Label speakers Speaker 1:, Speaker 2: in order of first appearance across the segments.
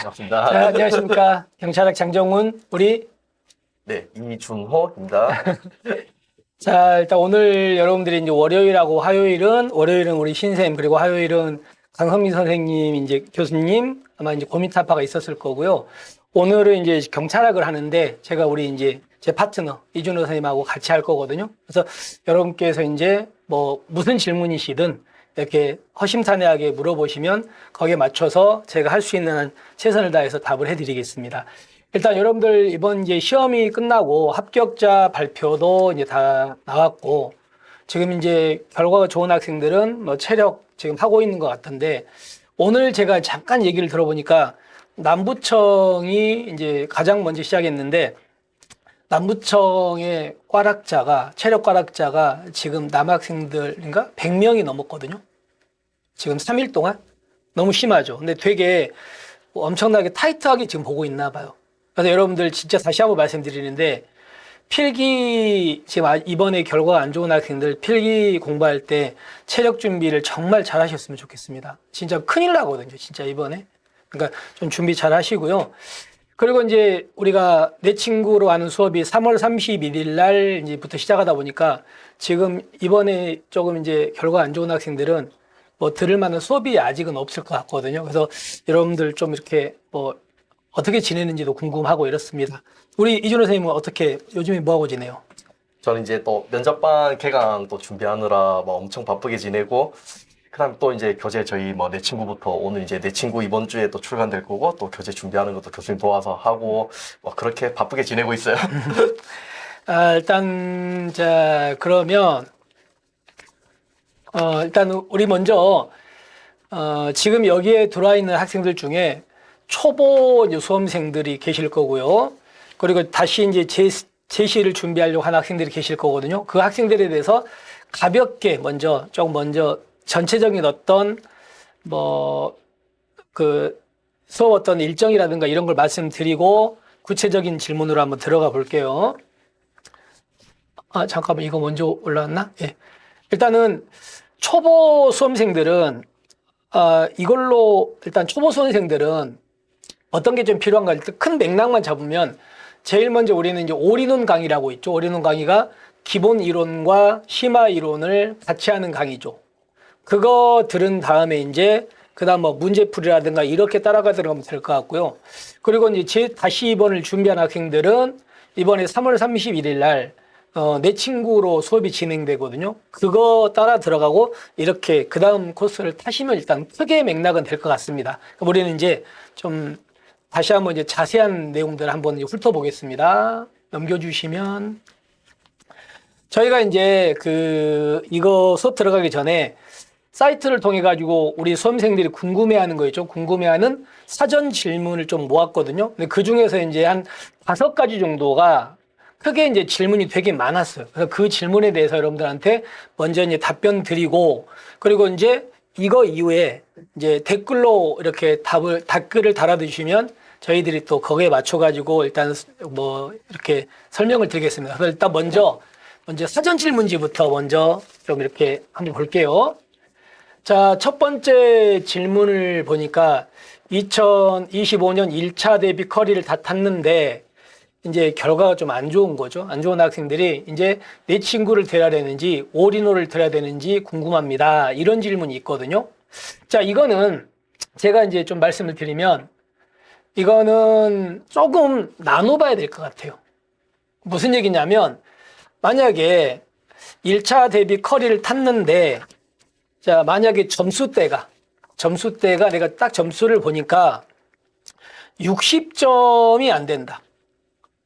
Speaker 1: 반갑습니다.
Speaker 2: 자, 안녕하십니까. 경찰학 장정훈, 우리.
Speaker 1: 네, 이준호입니다.
Speaker 2: 자, 일단 오늘 여러분들이 이제 월요일은 우리 신쌤, 그리고 화요일은 강선민 선생님, 이제 교수님, 아마 이제 고민타파가 있었을 거고요. 오늘은 이제 경찰학을 하는데, 제가 우리 이제 제 파트너, 이준호 선생님하고 같이 할 거거든요. 그래서 여러분께서 이제 뭐 무슨 질문이시든 이렇게 허심탄회하게 물어보시면 거기에 맞춰서 제가 할 수 있는 한 최선을 다해서 답을 해드리겠습니다. 일단 여러분들 이번 이제 시험이 끝나고 합격자 발표도 이제 다 나왔고, 지금 이제 결과가 좋은 학생들은 뭐 체력 지금 하고 있는 것 같은데, 오늘 제가 잠깐 얘기를 들어보니까 남부청이 이제 가장 먼저 시작했는데, 남부청의 체력 꽈락자가 지금 남학생들인가 100명이 넘었거든요. 지금 3일 동안. 너무 심하죠. 근데 되게 엄청나게 타이트하게 지금 보고 있나 봐요. 그래서 여러분들 진짜 다시 한번 말씀드리는데, 필기, 지금 이번에 결과가 안 좋은 학생들 필기 공부할 때 체력 준비를 정말 잘 하셨으면 좋겠습니다. 진짜 큰일 나거든요. 진짜 이번에. 그러니까 좀 준비 잘 하시고요. 그리고 이제 우리가 내 친구로 하는 수업이 3월 31일 날 이제부터 시작하다 보니까 지금 이번에 조금 이제 결과 안 좋은 학생들은 뭐 들을 만한 수업이 아직은 없을 것 같거든요. 그래서 여러분들 좀 이렇게 뭐 어떻게 지내는지도 궁금하고 이렇습니다. 우리 이준호 선생님은 어떻게 요즘에 뭐 하고 지내요?
Speaker 1: 저는 이제 또 면접반 개강 또 준비하느라 뭐 엄청 바쁘게 지내고, 그다음 또 이제 교재 저희 뭐 내 친구부터 오늘 이제 내 친구 이번 주에 또 출간될 거고, 또 교재 준비하는 것도 교수님 도와서 하고, 뭐 그렇게 바쁘게 지내고 있어요.
Speaker 2: 일단 자 그러면 일단 우리 먼저 지금 여기에 들어와 있는 학생들 중에 초보 수험생들이 계실 거고요. 그리고 다시 이제 제시를 준비하려고 하는 학생들이 계실 거거든요. 그 학생들에 대해서 가볍게 먼저 전체적인 어떤 뭐 그 수업 어떤 일정이라든가 이런 걸 말씀드리고 구체적인 질문으로 한번 들어가 볼게요. 잠깐만, 이거 먼저 올라왔나? 예. 일단은 초보 수험생들은 이걸로 일단 초보 수험생들은 어떤 게 좀 필요한가? 일단 큰 맥락만 잡으면 제일 먼저 우리는 이제 올인원 강의라고 있죠. 올인원 강의가 기본 이론과 심화 이론을 같이 하는 강의죠. 그거 들은 다음에 이제 그다음 뭐 문제풀이라든가 이렇게 따라가 들어가면 될 것 같고요. 그리고 이제 다시 입원을 준비한 학생들은 이번에 3월 31일 날 내 친구로 수업이 진행되거든요. 그거 따라 들어가고 이렇게 그 다음 코스를 타시면 일단 크게 맥락은 될 것 같습니다. 우리는 이제 좀 다시 한번 이제 자세한 내용들을 한번 훑어보겠습니다. 넘겨주시면 저희가 이제 이거 수업 들어가기 전에 사이트를 통해 가지고 우리 수험생들이 궁금해하는 거 있죠. 궁금해하는 사전 질문을 좀 모았거든요. 근데 그 중에서 이제 한 5가지 정도가 크게 이제 질문이 되게 많았어요. 그래서 그 질문에 대해서 여러분들한테 먼저 이제 답변 드리고, 그리고 이제 이거 이후에 이제 댓글로 이렇게 댓글을 달아주시면 저희들이 또 거기에 맞춰가지고 일단 뭐 이렇게 설명을 드리겠습니다. 그래서 일단 먼저 사전 질문지부터 먼저 좀 이렇게 한번 볼게요. 자, 첫 번째 질문을 보니까 2025년 1차 대비 커리를 다 탔는데 이제 결과가 좀 안 좋은 거죠. 안 좋은 학생들이 이제 내 친구를 데려야 되는지 올인원을 데려야 되는지 궁금합니다. 이런 질문이 있거든요. 자, 이거는 제가 이제 좀 말씀을 드리면 이거는 조금 나눠봐야 될 것 같아요. 무슨 얘기냐면 만약에 1차 대비 커리를 탔는데 자, 만약에 점수대가 내가 딱 점수를 보니까 60점이 안 된다.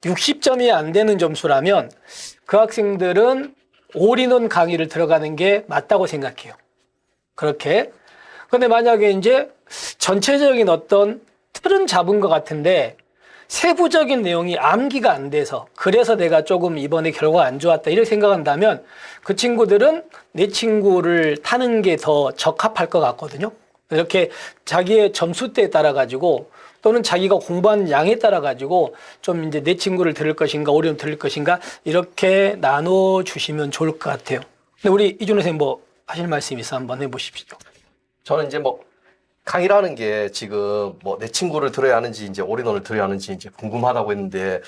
Speaker 2: 60점이 안 되는 점수라면 그 학생들은 올인원 강의를 들어가는 게 맞다고 생각해요. 그렇게. 근데 만약에 이제 전체적인 어떤 틀은 잡은 것 같은데 세부적인 내용이 암기가 안 돼서 그래서 내가 조금 이번에 결과가 안 좋았다 이렇게 생각한다면 그 친구들은 내 친구를 타는 게 더 적합할 것 같거든요. 이렇게 자기의 점수대에 따라 가지고 또는 자기가 공부하는 양에 따라 가지고 좀 이제 내 친구를 들을 것인가 올인원 들을 것인가 이렇게 나눠 주시면 좋을 것 같아요. 근데 우리 이준호 선생님 뭐 하실 말씀 있어 한번 해보십시오.
Speaker 1: 저는 이제 뭐 강의라는 게 지금 뭐 내 친구를 들어야 하는지 이제 올인원을 들어야 하는지 이제 궁금하다고 했는데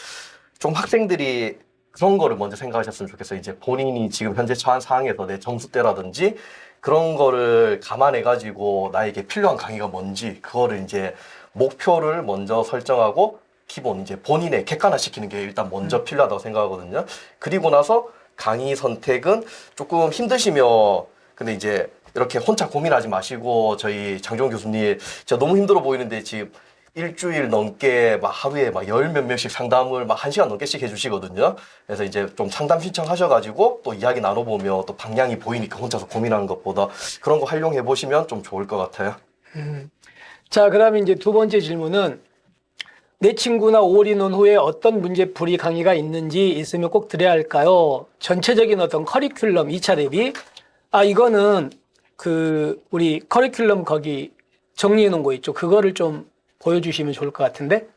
Speaker 1: 좀 학생들이 그런 거를 먼저 생각하셨으면 좋겠어요. 이제 본인이 지금 현재 처한 상황에서 내 점수대라든지 그런 거를 감안해 가지고 나에게 필요한 강의가 뭔지 그거를 이제 목표를 먼저 설정하고 기본 이제 본인의 객관화시키는 게 일단 먼저 필요하다고 생각하거든요. 그리고 나서 강의 선택은 조금 힘드시면 근데 이제 이렇게 혼자 고민하지 마시고 저희 장종 교수님 진짜 너무 힘들어 보이는데 지금 일주일 넘게 막 하루에 막 열 몇 명씩 상담을 막 1시간 넘게씩 해주시거든요. 그래서 이제 좀 상담 신청하셔가지고 또 이야기 나눠보면 또 방향이 보이니까 혼자서 고민하는 것보다 그런 거 활용해 보시면 좀 좋을 것 같아요.
Speaker 2: 자, 그러면 이제 두 번째 질문은 내 친구나 올인원 후에 어떤 문제풀이 강의가 있는지 있으면 꼭 드려야 할까요? 전체적인 어떤 커리큘럼 2차 대비. 이거는 우리 커리큘럼 거기 정리해 놓은 거 있죠. 그거를 좀 보여주시면 좋을 것 같은데.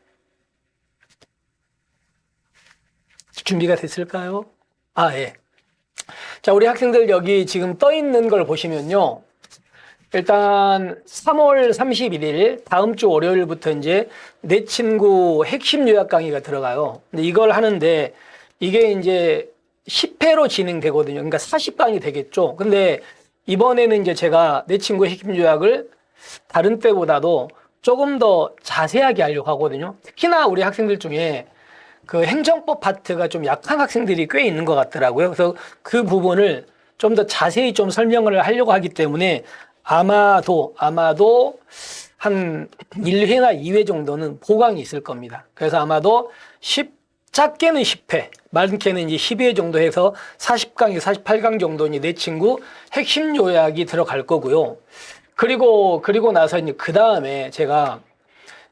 Speaker 2: 준비가 됐을까요? 예. 자, 우리 학생들 여기 지금 떠 있는 걸 보시면요. 일단 3월 31일 다음 주 월요일부터 이제 내 친구 핵심 요약 강의가 들어가요. 근데 이걸 하는데 이게 이제 10회로 진행되거든요. 그러니까 40강이 되겠죠. 근데 이번에는 이제 제가 내 친구 핵심 요약을 다른 때보다도 조금 더 자세하게 하려고 하거든요. 특히나 우리 학생들 중에 그 행정법 파트가 좀 약한 학생들이 꽤 있는 것 같더라고요. 그래서 그 부분을 좀 더 자세히 좀 설명을 하려고 하기 때문에 아마도 한 1회나 2회 정도는 보강이 있을 겁니다. 그래서 아마도 작게는 10회, 많게는 이제 12회 정도 해서 40강에서 48강 정도니 내 친구 핵심 요약이 들어갈 거고요. 그리고 나서 이제 그 다음에 제가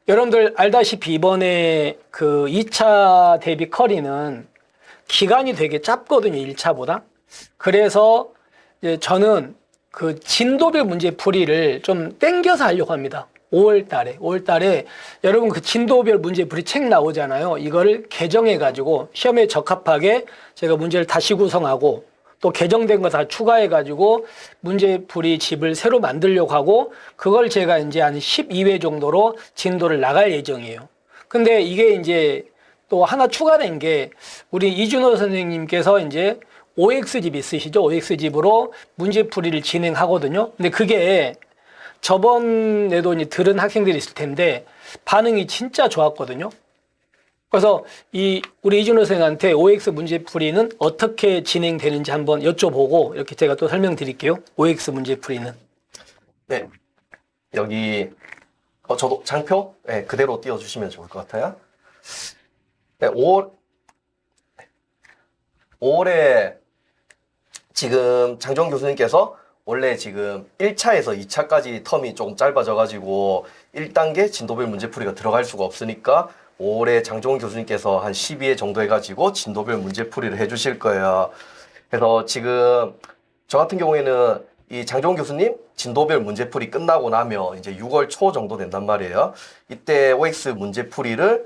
Speaker 2: 여러분들 알다시피 이번에 그 2차 대비 커리는 기간이 되게 짧거든요, 1차보다. 그래서 이제 저는 그 진도별 문제 풀이를 좀 땡겨서 하려고 합니다. 5월 달에 여러분 그 진도별 문제 풀이 책 나오잖아요. 이거를 개정해 가지고 시험에 적합하게 제가 문제를 다시 구성하고 또 개정된 거 다 추가해 가지고 문제 풀이 집을 새로 만들려고 하고 그걸 제가 이제 한 12회 정도로 진도를 나갈 예정이에요. 근데 이게 이제 또 하나 추가된 게 우리 이준호 선생님께서 이제 OX집 있으시죠? OX집으로 문제풀이를 진행하거든요. 근데 그게 저번에도 이제 들은 학생들이 있을 텐데 반응이 진짜 좋았거든요. 그래서 우리 이준호 선생한테 OX 문제풀이는 어떻게 진행되는지 한번 여쭤보고 이렇게 제가 또 설명드릴게요. OX 문제풀이는.
Speaker 1: 네. 여기 저도 장표 그대로 띄워주시면 좋을 것 같아요. 네, 5월에 지금 장정 교수님께서 원래 지금 1차에서 2차까지 텀이 조금 짧아져가지고 1단계 진도별 문제풀이가 들어갈 수가 없으니까 5월에 장정 교수님께서 한 12회 정도 해가지고 진도별 문제풀이를 해주실 거예요. 그래서 지금 저 같은 경우에는 이 장정 교수님 진도별 문제풀이 끝나고 나면 이제 6월 초 정도 된단 말이에요. 이때 OX 문제풀이를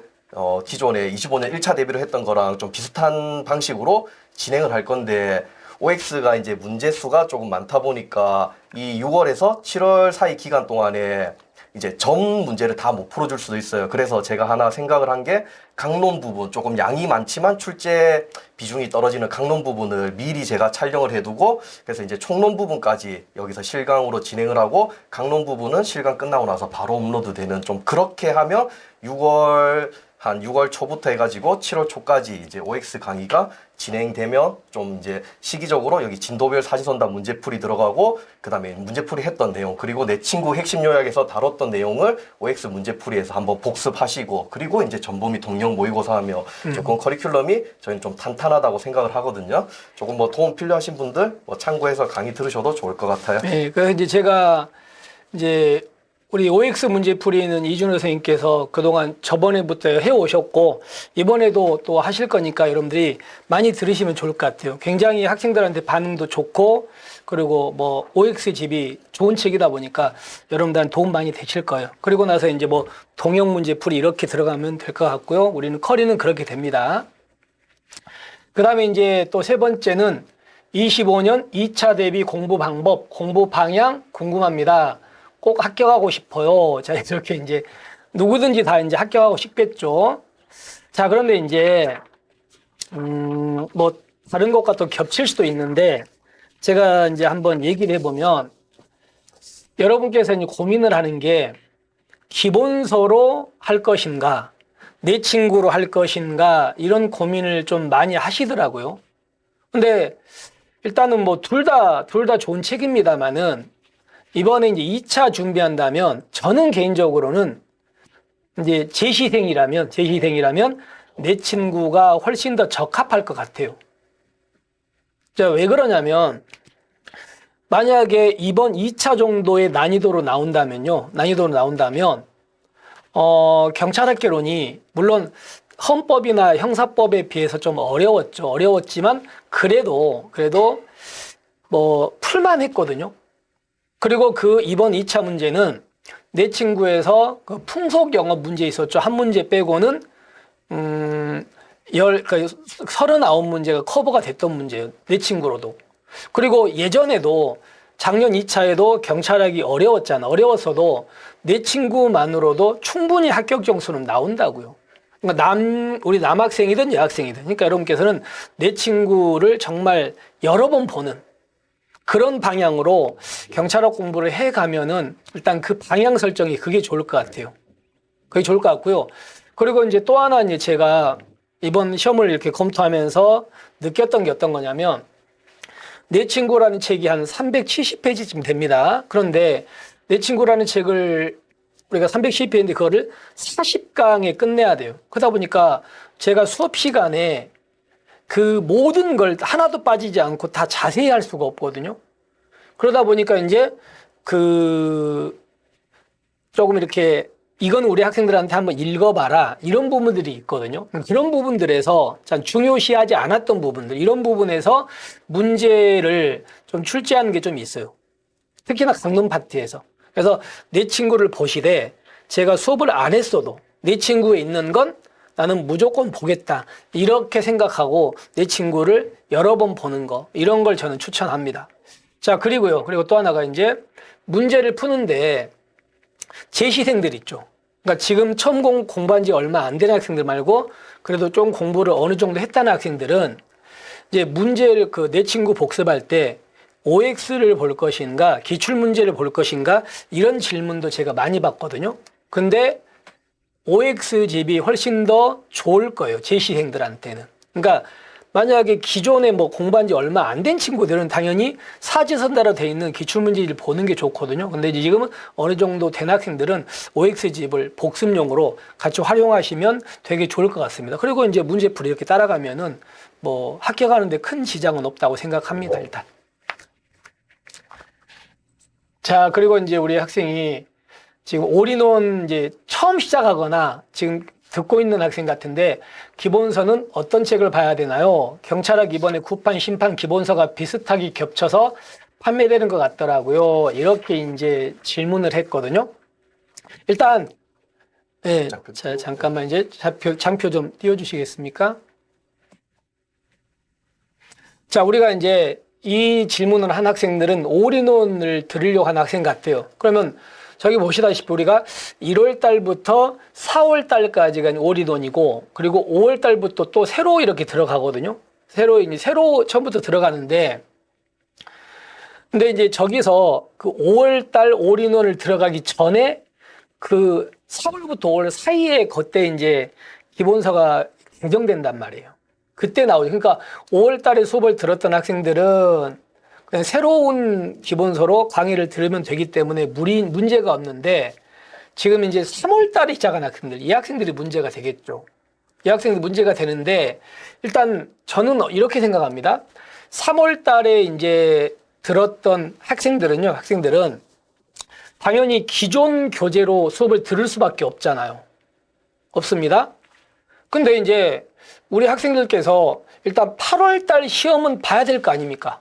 Speaker 1: 기존에 25년 1차 대비로 했던 거랑 좀 비슷한 방식으로 진행을 할 건데 OX가 이제 문제 수가 조금 많다 보니까 이 6월에서 7월 사이 기간 동안에 이제 전 문제를 다 못 풀어줄 수도 있어요. 그래서 제가 하나 생각을 한 게 강론 부분, 조금 양이 많지만 출제 비중이 떨어지는 강론 부분을 미리 제가 촬영을 해두고 그래서 이제 총론 부분까지 여기서 실강으로 진행을 하고 강론 부분은 실강 끝나고 나서 바로 업로드 되는 좀 그렇게 하면 6월 초부터 해가지고 7월 초까지 이제 OX 강의가 진행되면 좀 이제 시기적으로 여기 진도별 사지선답 문제풀이 들어가고 그 다음에 문제풀이 했던 내용 그리고 내 친구 핵심 요약에서 다뤘던 내용을 OX 문제풀이에서 한번 복습하시고 그리고 이제 전부 및 동영 모의고사 하며 조금 커리큘럼이 저희는 좀 탄탄하다고 생각을 하거든요. 조금 뭐 도움 필요하신 분들 뭐 참고해서 강의 들으셔도 좋을 것 같아요.
Speaker 2: 네, 그래서 이제 제가 이제 우리 OX 문제풀이는 이준호 선생님께서 그동안 저번에부터 해오셨고 이번에도 또 하실 거니까 여러분들이 많이 들으시면 좋을 것 같아요. 굉장히 학생들한테 반응도 좋고 그리고 뭐 OX 집이 좋은 책이다 보니까 여러분들한테 도움 많이 되실 거예요. 그리고 나서 이제 뭐 동영 문제풀이 이렇게 들어가면 될 것 같고요. 우리는 커리는 그렇게 됩니다. 그 다음에 이제 또 세 번째는 25년 2차 대비 공부 방법, 공부 방향 궁금합니다. 꼭 합격하고 싶어요. 자, 이렇게 이제 누구든지 다 이제 합격하고 싶겠죠. 자, 그런데 이제 뭐 다른 것과 또 겹칠 수도 있는데 제가 이제 한번 얘기를 해보면 여러분께서 이제 고민을 하는 게 기본서로 할 것인가, 내 친구로 할 것인가 이런 고민을 좀 많이 하시더라고요. 근데 일단은 뭐 둘 다 좋은 책입니다만은 이번에 이제 2차 준비한다면 저는 개인적으로는 이제 제 시생이라면 내 친구가 훨씬 더 적합할 것 같아요. 자, 왜 그러냐면 만약에 이번 2차 정도의 난이도로 나온다면 경찰학개론이 물론 헌법이나 형사법에 비해서 좀 어려웠죠. 어려웠지만 그래도 뭐 풀만했거든요. 그리고 그 이번 2차 문제는 내 친구에서 그 풍속 영업 문제 있었죠. 한 문제 빼고는 39문제가 커버가 됐던 문제예요. 내 친구로도. 그리고 예전에도 작년 2차에도 경찰학이 어려웠어도 내 친구만으로도 충분히 합격 점수는 나온다고요. 그러니까 우리 남학생이든 여학생이든. 그러니까 여러분께서는 내 친구를 정말 여러 번 보는 그런 방향으로 경찰학 공부를 해 가면은 일단 그 방향 설정이 그게 좋을 것 같아요. 그게 좋을 것 같고요. 그리고 이제 또 하나 이제 제가 이번 시험을 이렇게 검토하면서 느꼈던 게 어떤 거냐면 내 친구라는 책이 한 370페이지쯤 됩니다. 그런데 내 친구라는 책을 우리가 370페이지인데 그거를 40강에 끝내야 돼요. 그러다 보니까 제가 수업 시간에 그 모든 걸 하나도 빠지지 않고 다 자세히 할 수가 없거든요. 그러다 보니까 이제 조금 이렇게 이건 우리 학생들한테 한번 읽어봐라 이런 부분들이 있거든요. 그런 부분들에서 참 중요시하지 않았던 부분들 이런 부분에서 문제를 좀 출제하는 게 좀 있어요. 특히나 강론 파트에서. 그래서 내 친구를 보시되 제가 수업을 안 했어도 내 친구에 있는 건 나는 무조건 보겠다 이렇게 생각하고 내 친구를 여러 번 보는 거 이런 걸 저는 추천합니다. 자, 그리고 또 하나가 이제 문제를 푸는데 재시생들 있죠. 그러니까 지금 처음 공부한 지 얼마 안 되는 학생들 말고 그래도 좀 공부를 어느 정도 했다는 학생들은 이제 문제를 내 친구 복습할 때 OX를 볼 것인가, 기출문제를 볼 것인가 이런 질문도 제가 많이 받거든요. 근데 OX집이 훨씬 더 좋을 거예요. 재시생들한테는. 그러니까 만약에 기존에 뭐 공부한 지 얼마 안 된 친구들은 당연히 사지선다로 돼 있는 기출문제를 보는 게 좋거든요. 근데 지금은 어느 정도 된 학생들은 OX집을 복습용으로 같이 활용하시면 되게 좋을 것 같습니다. 그리고 이제 문제풀이 이렇게 따라가면은 뭐 합격하는데 큰 지장은 없다고 생각합니다, 일단. 자, 그리고 이제 우리 학생이 지금 올인원 이제 처음 시작하거나 지금 듣고 있는 학생 같은데 기본서는 어떤 책을 봐야 되나요? 경찰학 이번에 구판, 심판 기본서가 비슷하게 겹쳐서 판매되는 것 같더라고요. 이렇게 이제 질문을 했거든요. 일단, 네, 자, 잠깐만 이제 장표 좀 띄워주시겠습니까? 자, 우리가 이제 이 질문을 한 학생들은 올인원을 들으려고 한 학생 같아요. 그러면 저기 보시다시피 우리가 1월 달부터 4월 달까지가 올인원이고 그리고 5월 달부터 또 새로 이렇게 들어가거든요. 새로 처음부터 들어가는데 근데 이제 저기서 그 5월 달 올인원을 들어가기 전에 그 4월부터 5월 사이에 그때 이제 기본서가 개정된단 말이에요. 그때 나오죠. 그러니까 5월 달에 수업을 들었던 학생들은 그냥 새로운 기본서로 강의를 들으면 되기 때문에 문제가 없는데 지금 이제 3월 달에 시작한 학생들, 이 학생들이 문제가 되겠죠. 이 학생들이 문제가 되는데 일단 저는 이렇게 생각합니다. 3월 달에 이제 들었던 학생들은 당연히 기존 교재로 수업을 들을 수밖에 없잖아요. 없습니다. 근데 이제 우리 학생들께서 일단 8월 달 시험은 봐야 될 거 아닙니까?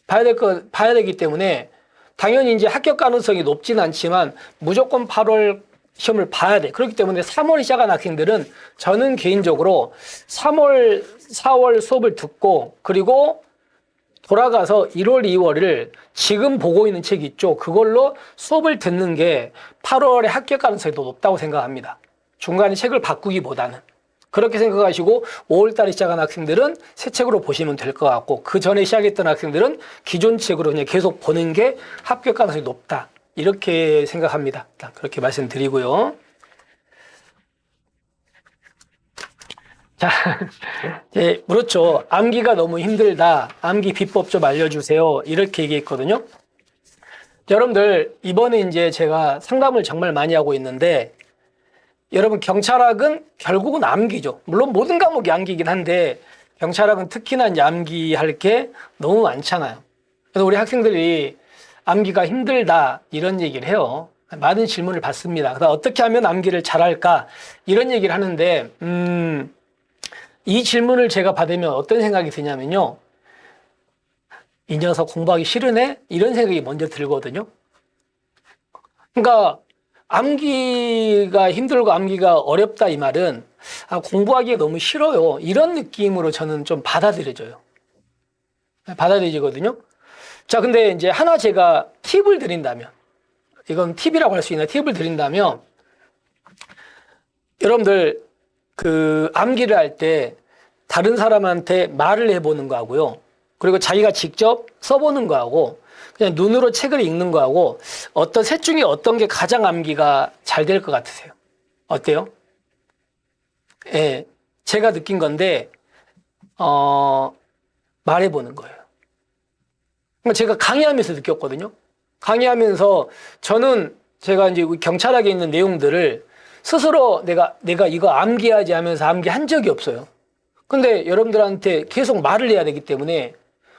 Speaker 2: 봐야 되기 때문에 당연히 이제 합격 가능성이 높진 않지만 무조건 8월 시험을 봐야 돼. 그렇기 때문에 3월 시작한 학생들은 저는 개인적으로 3월, 4월 수업을 듣고 그리고 돌아가서 1월, 2월을 지금 보고 있는 책 있죠. 그걸로 수업을 듣는 게 8월에 합격 가능성이 더 높다고 생각합니다. 중간에 책을 바꾸기보다는. 그렇게 생각하시고 5월 달에 시작한 학생들은 새 책으로 보시면 될 것 같고, 그 전에 시작했던 학생들은 기존 책으로 그냥 계속 보는 게 합격 가능성이 높다. 이렇게 생각합니다. 일단 그렇게 말씀드리고요. 자, 그렇죠. 암기가 너무 힘들다. 암기 비법 좀 알려주세요. 이렇게 얘기했거든요. 여러분들, 이번에 이제 제가 상담을 정말 많이 하고 있는데, 여러분, 경찰학은 결국은 암기죠. 물론 모든 과목이 암기긴 한데, 경찰학은 특히나 이제 암기할 게 너무 많잖아요. 그래서 우리 학생들이 암기가 힘들다, 이런 얘기를 해요. 많은 질문을 받습니다. 그래서 어떻게 하면 암기를 잘할까? 이런 얘기를 하는데, 이 질문을 제가 받으면 어떤 생각이 드냐면요. 이 녀석 공부하기 싫으네? 이런 생각이 먼저 들거든요. 그러니까 암기가 힘들고 암기가 어렵다 이 말은 공부하기가 너무 싫어요. 이런 느낌으로 저는 좀 받아들여져요. 받아들여지거든요. 자, 근데 이제 하나 제가 팁을 드린다면, 이건 팁이라고 할 수 있나? 팁을 드린다면, 여러분들 그 암기를 할 때 다른 사람한테 말을 해보는 거하고요. 그리고 자기가 직접 써보는 거하고 그냥 눈으로 책을 읽는 거하고 어떤 셋 중에 어떤 게 가장 암기가 잘 될 것 같으세요? 어때요? 예, 제가 느낀 건데 말해보는 거예요. 제가 강의하면서 느꼈거든요. 강의하면서 저는 제가 이제 경찰학에 있는 내용들을 스스로 내가 이거 암기하지 하면서 암기한 적이 없어요. 근데 여러분들한테 계속 말을 해야 되기 때문에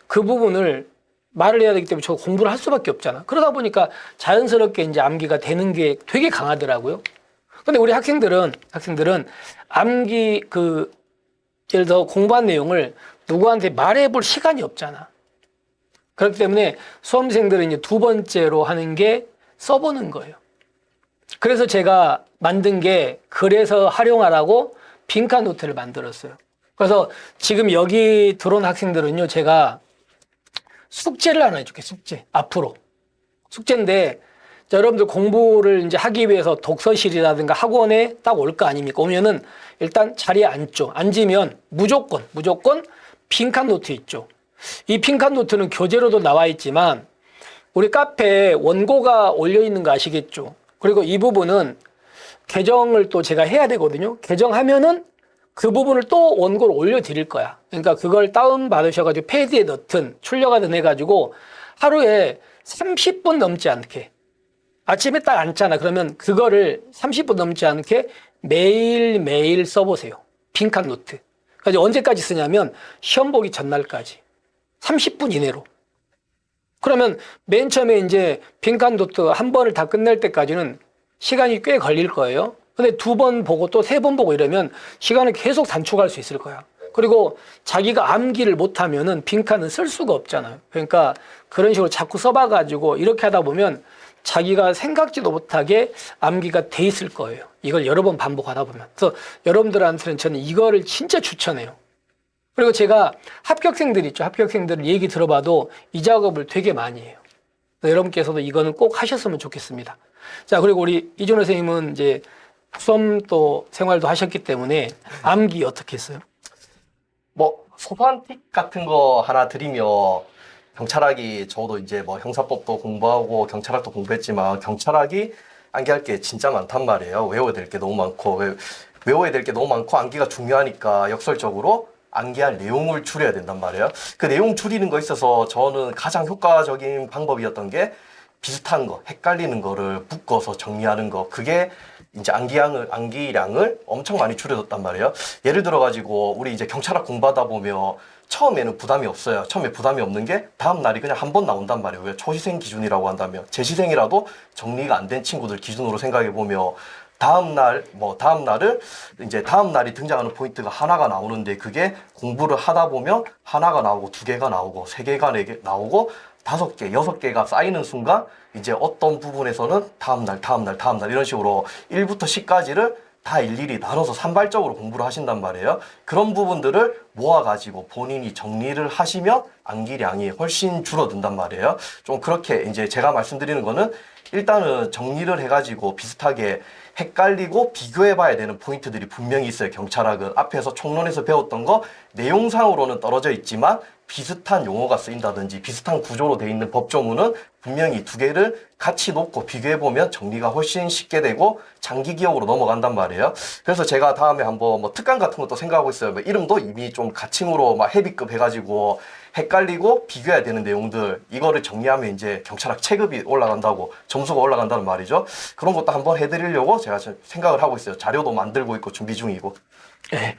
Speaker 2: 그 부분을 말을 해야 되기 때문에 저 공부를 할 수밖에 없잖아. 그러다 보니까 자연스럽게 이제 암기가 되는 게 되게 강하더라고요. 근데 우리 학생들은 암기 예를 들어 공부한 내용을 누구한테 말해볼 시간이 없잖아. 그렇기 때문에 수험생들은 이제 두 번째로 하는 게 써보는 거예요. 그래서 제가 만든 게 그래서 활용하라고 빈칸 노트를 만들었어요. 그래서 지금 여기 들어온 학생들은요, 제가 숙제를 하나 해줄게요. 숙제. 앞으로. 숙제인데, 자, 여러분들 공부를 이제 하기 위해서 독서실이라든가 학원에 딱 올 거 아닙니까? 오면은 일단 자리에 앉죠. 앉으면 무조건 빈칸 노트 있죠. 이 빈칸 노트는 교재로도 나와 있지만, 우리 카페에 원고가 올려 있는 거 아시겠죠? 그리고 이 부분은 개정을 또 제가 해야 되거든요. 개정하면은 그 부분을 또 원고를 올려드릴 거야. 그러니까 그걸 다운받으셔가지고 패드에 넣든 출력하든 해가지고 하루에 30분 넘지 않게 아침에 딱 앉잖아. 그러면 그거를 30분 넘지 않게 매일매일 써보세요. 빈칸 노트. 그래서 언제까지 쓰냐면 시험 보기 전날까지 30분 이내로. 그러면 맨 처음에 이제 빈칸 노트 한 번을 다 끝낼 때까지는 시간이 꽤 걸릴 거예요. 근데 두 번 보고 또 세 번 보고 이러면 시간을 계속 단축할 수 있을 거야. 그리고 자기가 암기를 못하면은 빈칸은 쓸 수가 없잖아요. 그러니까 그런 식으로 자꾸 써봐가지고 이렇게 하다 보면 자기가 생각지도 못하게 암기가 돼 있을 거예요. 이걸 여러 번 반복하다 보면. 그래서 여러분들한테는 저는 이거를 진짜 추천해요. 그리고 제가 합격생들 있죠. 합격생들 얘기 들어봐도 이 작업을 되게 많이 해요. 여러분께서도 이거는 꼭 하셨으면 좋겠습니다. 자, 그리고 우리 이준호 선생님은 이제 수험 또 생활도 하셨기 때문에 암기 어떻게 했어요?
Speaker 1: 뭐 소소한 팁 같은 거 하나 드리면 경찰학이 저도 이제 뭐 형사법도 공부하고 경찰학도 공부했지만 경찰학이 암기할 게 진짜 많단 말이에요. 외워야 될 게 너무 많고 외워야 될 게 너무 많고 암기가 중요하니까 역설적으로 암기할 내용을 줄여야 된단 말이에요. 그 내용 줄이는 거 있어서 저는 가장 효과적인 방법이었던 게 비슷한 거, 헷갈리는 거를 묶어서 정리하는 거. 그게 이제 암기량을 엄청 많이 줄여줬단 말이에요. 예를 들어가지고 우리 이제 경찰학 공부하다 보면 처음에는 부담이 없어요. 처음에 부담이 없는 게 다음 날이 그냥 한 번 나온단 말이에요. 왜 초시생 기준이라고 한다면 재시생이라도 정리가 안 된 친구들 기준으로 생각해 보면 다음 날을 이제 다음 날이 등장하는 포인트가 하나가 나오는데 그게 공부를 하다 보면 하나가 나오고 두 개가 나오고 세 개가 네 개 나오고 5개, 6개가 쌓이는 순간 이제 어떤 부분에서는 다음 날 이런 식으로 1부터 10까지를 다 일일이 나눠서 산발적으로 공부를 하신단 말이에요. 그런 부분들을 모아가지고 본인이 정리를 하시면 암기량이 훨씬 줄어든단 말이에요. 좀 그렇게 이제 제가 말씀드리는 거는 일단은 정리를 해가지고 비슷하게 헷갈리고 비교해봐야 되는 포인트들이 분명히 있어요. 경찰학은 앞에서 총론에서 배웠던 거 내용상으로는 떨어져 있지만 비슷한 용어가 쓰인다든지 비슷한 구조로 되어 있는 법조문은 분명히 두 개를 같이 놓고 비교해보면 정리가 훨씬 쉽게 되고 장기 기억으로 넘어간단 말이에요. 그래서 제가 다음에 한번 뭐 특강 같은 것도 생각하고 있어요. 뭐 이름도 이미 좀 가칭으로 막 헤비급 해가지고 헷갈리고 비교해야 되는 내용들 이거를 정리하면 이제 경찰학 체급이 올라간다고 점수가 올라간다는 말이죠. 그런 것도 한번 해드리려고 제가 지금 생각을 하고 있어요. 자료도 만들고 있고 준비 중이고.
Speaker 2: 네.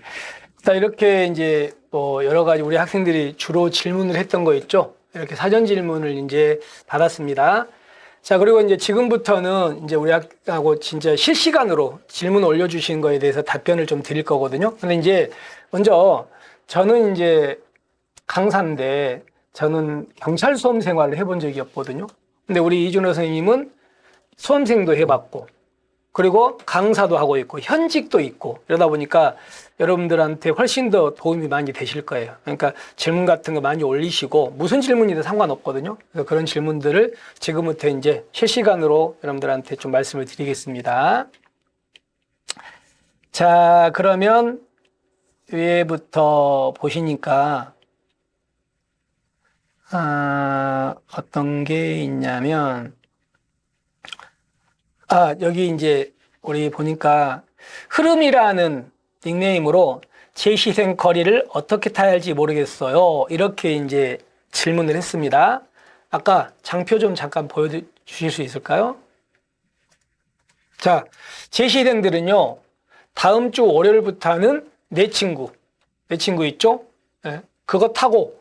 Speaker 2: 자, 이렇게 이제 또 여러 가지 우리 학생들이 주로 질문을 했던 거 있죠. 이렇게 사전 질문을 이제 받았습니다. 자, 그리고 이제 지금부터는 이제 우리 학하고 진짜 실시간으로 질문 올려주신 거에 대해서 답변을 좀 드릴 거거든요. 근데 이제 먼저 저는 이제 강사인데 저는 경찰 수험 생활을 해본 적이 없거든요. 근데 우리 이준호 선생님은 수험생도 해봤고 그리고 강사도 하고 있고 현직도 있고 이러다 보니까 여러분들한테 훨씬 더 도움이 많이 되실 거예요. 그러니까 질문 같은 거 많이 올리시고 무슨 질문이든 상관없거든요. 그래서 그런 질문들을 지금부터 이제 실시간으로 여러분들한테 좀 말씀을 드리겠습니다. 자, 그러면 위에부터 보시니까 어떤 게 있냐면 여기 이제 우리 보니까 흐름이라는 닉네임으로 제시생 거리를 어떻게 타야 할지 모르겠어요. 이렇게 이제 질문을 했습니다. 아까 장표 좀 잠깐 보여주실 수 있을까요? 자, 제시생들은요, 다음 주 월요일부터는 내 친구 있죠? 네, 그거 타고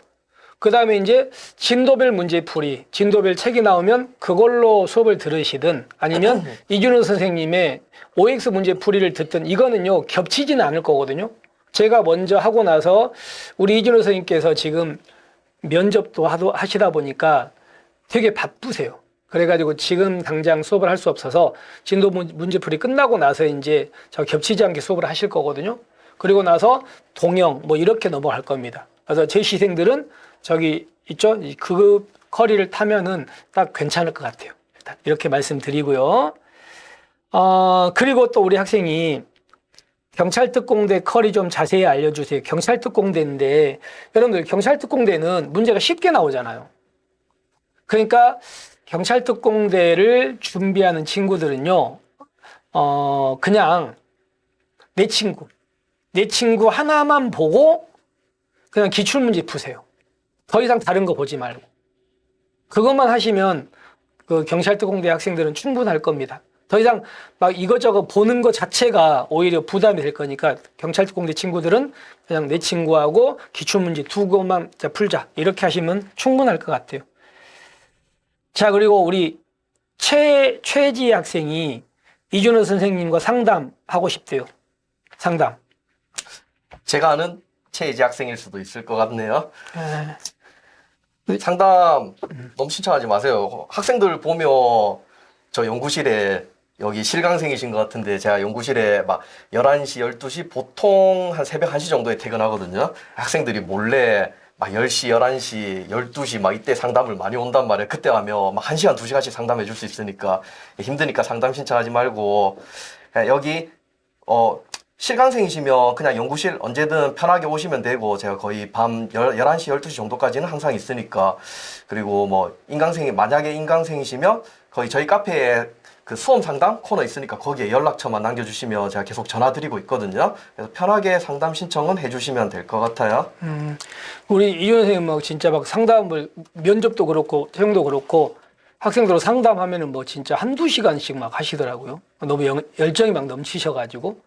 Speaker 2: 그 다음에 이제 진도별 문제풀이, 진도별 책이 나오면 그걸로 수업을 들으시든 아니면 이준호 선생님의 OX 문제풀이를 듣든 이거는요, 겹치지는 않을 거거든요. 제가 먼저 하고 나서 우리 이준호 선생님께서 지금 면접도 하시다 보니까 되게 바쁘세요. 그래가지고 지금 당장 수업을 할 수 없어서 진도 문제풀이 끝나고 나서 이제 저 겹치지 않게 수업을 하실 거거든요. 그리고 나서 동영 뭐 이렇게 넘어갈 겁니다. 그래서 제 시생들은 저기 있죠? 그 커리를 타면은 딱 괜찮을 것 같아요. 일단 이렇게 말씀드리고요. 그리고 또 우리 학생이 경찰특공대 커리 좀 자세히 알려주세요. 경찰특공대인데 여러분들 경찰특공대는 문제가 쉽게 나오잖아요. 그러니까 경찰특공대를 준비하는 친구들은요, 그냥 내 친구 하나만 보고 그냥 기출문제 푸세요. 더 이상 다른 거 보지 말고. 그것만 하시면 그 경찰특공대 학생들은 충분할 겁니다. 더 이상 막 이것저것 보는 것 자체가 오히려 부담이 될 거니까 경찰특공대 친구들은 그냥 내 친구하고 기출문제 두 것만 풀자. 이렇게 하시면 충분할 것 같아요. 자, 그리고 우리 최지 학생이 이준호 선생님과 상담하고 싶대요. 상담.
Speaker 1: 제가 아는 최이지 학생일 수도 있을 것 같네요. 상담 너무 신청하지 마세요. 학생들 보면 저 연구실에 여기 실강생이신 것 같은데 제가 연구실에 막 11시, 12시 보통 한 새벽 1시 정도에 퇴근하거든요. 학생들이 몰래 막 10시, 11시, 12시 막 이때 상담을 많이 온단 말이에요. 그때 가면 막 1시간, 2시간씩 상담해 줄 수 있으니까 힘드니까 상담 신청하지 말고 여기 실강생이시면 그냥 연구실 언제든 편하게 오시면 되고 제가 거의 밤 11시, 12시 정도까지는 항상 있으니까 그리고 뭐 만약에 인강생이시면 거의 저희 카페에 그 수험 상담 코너 있으니까 거기에 연락처만 남겨주시면 제가 계속 전화 드리고 있거든요. 그래서 편하게 상담 신청은 해주시면 될 것 같아요.
Speaker 2: 우리 이준호 선생님 막 진짜 막 상담을 면접도 그렇고 채용도 그렇고 학생들 상담하면은 뭐 진짜 한두 시간씩 막 하시더라고요. 너무 열정이 막 넘치셔가지고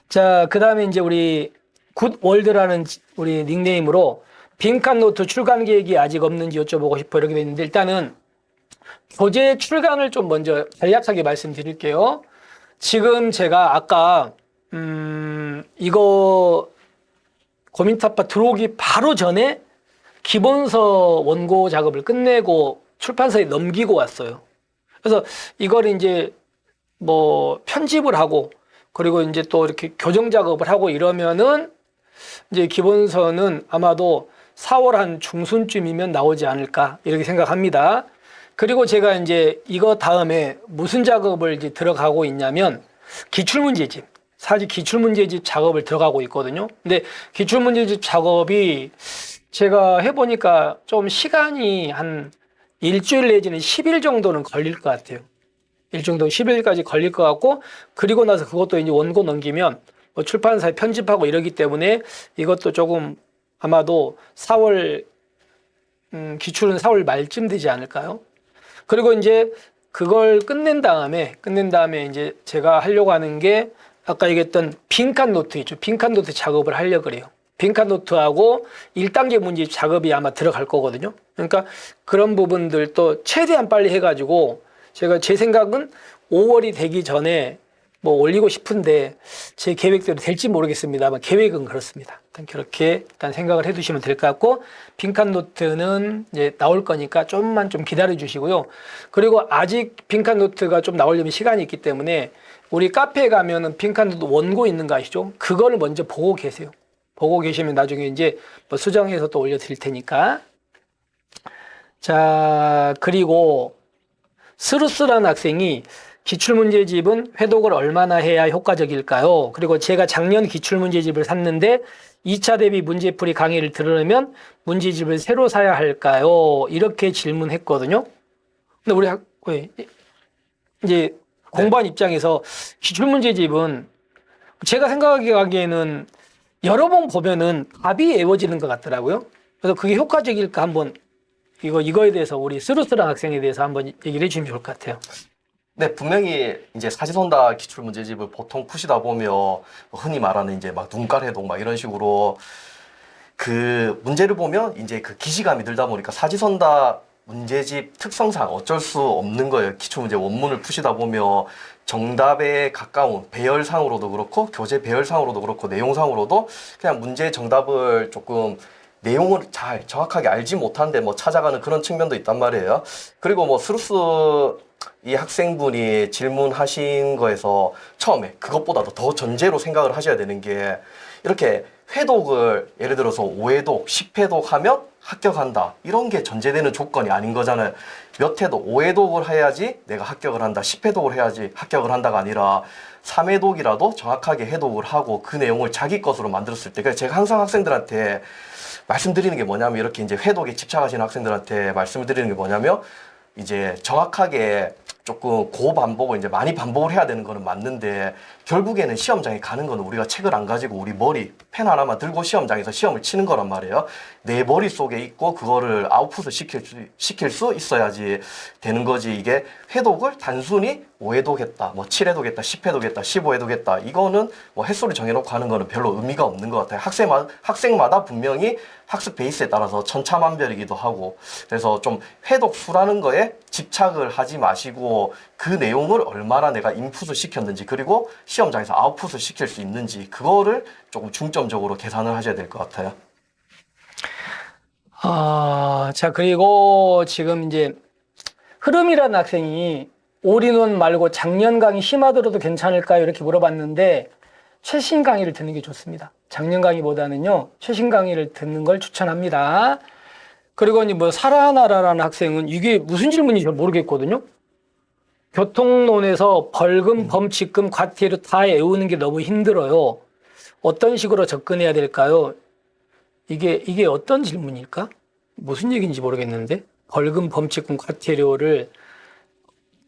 Speaker 2: 자, 그 다음에 이제 우리 굿월드라는 우리 닉네임으로 빈칸 노트 출간 계획이 아직 없는지 여쭤보고 싶어 이렇게 돼 있는데 일단은 교재 출간을 좀 먼저 간략하게 말씀드릴게요. 지금 제가 아까 이거 고민타파 들어오기 바로 전에 기본서 원고 작업을 끝내고 출판사에 넘기고 왔어요. 그래서 이걸 이제 뭐 편집을 하고 그리고 이제 또 이렇게 교정 작업을 하고 이러면은 이제 기본서는 아마도 4월 한 중순쯤이면 나오지 않을까 이렇게 생각합니다. 그리고 제가 이제 이거 다음에 무슨 작업을 이제 들어가고 있냐면 기출문제집. 사실 기출문제집 작업을 들어가고 있거든요. 근데 기출문제집 작업이 제가 해보니까 좀 시간이 한 일주일 내지는 10일 정도는 걸릴 것 같아요. 일정도 10일까지 걸릴 것 같고, 그리고 나서 그것도 이제 원고 넘기면 뭐 출판사에 편집하고 이러기 때문에 이것도 조금 아마도 4월, 기출은 4월 말쯤 되지 않을까요? 그리고 이제 그걸 끝낸 다음에 이제 제가 하려고 하는 게 아까 얘기했던 빈칸 노트 있죠. 빈칸 노트 작업을 하려고 그래요. 빈칸 노트하고 1단계 문제 작업이 아마 들어갈 거거든요. 그러니까 그런 부분들도 최대한 빨리 해가지고 제가 제 생각은 5월이 되기 전에 뭐 올리고 싶은데 제 계획대로 될지 모르겠습니다만 계획은 그렇습니다. 일단 그렇게 일단 생각을 해두시면 될 것 같고 빈칸 노트는 이제 나올 거니까 좀만 좀 기다려 주시고요. 그리고 아직 빈칸 노트가 좀 나오려면 시간이 있기 때문에 우리 카페에 가면은 빈칸 노트 원고 있는 거 아시죠? 그거를 먼저 보고 계세요. 보고 계시면 나중에 이제 뭐 수정해서 또 올려드릴 테니까. 자, 그리고 스루스라는 학생이 기출문제집은 회독을 얼마나 해야 효과적일까요? 그리고 제가 작년 기출문제집을 샀는데 2차 대비 문제풀이 강의를 들으려면 문제집을 새로 사야 할까요? 이렇게 질문했거든요. 근데 우리 이제 공부한 입장에서 기출문제집은 제가 생각하기에는 여러 번 보면은 답이 외워지는 것 같더라고요. 그래서 그게 효과적일까 한번 이거에 대해서 우리 스루스랑 학생에 대해서 한번 얘기를 해주시면 좋을 것 같아요.
Speaker 1: 네, 분명히 이제 사지선다 기출 문제집을 보통 푸시다 보면 흔히 말하는 이제 막 눈깔 해독 막 이런 식으로 그 문제를 보면 이제 그 기시감이 들다 보니까 사지선다 문제집 특성상 어쩔 수 없는 거예요. 기출문제 원문을 푸시다 보면 정답에 가까운 배열상으로도 그렇고 교재 배열상으로도 그렇고 내용상으로도 그냥 문제 정답을 조금 내용을 잘 정확하게 알지 못한데 뭐 찾아가는 그런 측면도 있단 말이에요. 그리고 뭐 스루스 이 학생분이 질문하신 거에서 처음에 그것보다도 더 전제로 생각을 하셔야 되는 게 이렇게 회독을 예를 들어서 5회독, 10회독 하면 합격한다. 이런 게 전제되는 조건이 아닌 거잖아요. 몇 회독, 5회독을 해야지 내가 합격을 한다. 10회독을 해야지 합격을 한다가 아니라 3회독이라도 정확하게 해독을 하고 그 내용을 자기 것으로 만들었을 때 그래서 제가 항상 학생들한테 말씀드리는 게 뭐냐면 이렇게 이제 회독에 집착하시는 학생들한테 말씀을 드리는 게 뭐냐면 이제 정확하게 조금 고반복을 이제 많이 반복을 해야 되는 거는 맞는데 결국에는 시험장에 가는 거는 우리가 책을 안 가지고 우리 머리 펜 하나만 들고 시험장에서 시험을 치는 거란 말이에요. 내 머릿속에 있고 그거를 아웃풋을 시킬 수 있어야지 되는 거지. 이게 회독을 단순히 5회독 했다, 뭐 7회독 했다, 10회독 했다, 15회독 했다. 이거는 뭐 횟수를 정해놓고 하는 거는 별로 의미가 없는 것 같아요. 학생마다 분명히 학습 베이스에 따라서 천차만별이기도 하고 그래서 좀 회독 수라는 거에 집착을 하지 마시고 그 내용을 얼마나 내가 인풋을 시켰는지 그리고 시험장에서 아웃풋을 시킬 수 있는지 그거를 조금 중점적으로 계산을 하셔야 될 것 같아요.
Speaker 2: 자, 그리고 지금 이제 흐름이라는 학생이 올인원 말고 작년 강의 심화 들어도 괜찮을까요? 이렇게 물어봤는데 최신 강의를 듣는 게 좋습니다. 작년 강의보다는요, 최신 강의를 듣는 걸 추천합니다. 그리고 이제 뭐 사라나라라는 학생은 이게 무슨 질문인지 잘 모르겠거든요. 교통론에서 벌금, 범칙금, 과태료 다 외우는 게 너무 힘들어요. 어떤 식으로 접근해야 될까요? 이게 어떤 질문일까? 무슨 얘기인지 모르겠는데 벌금, 범칙금, 과태료를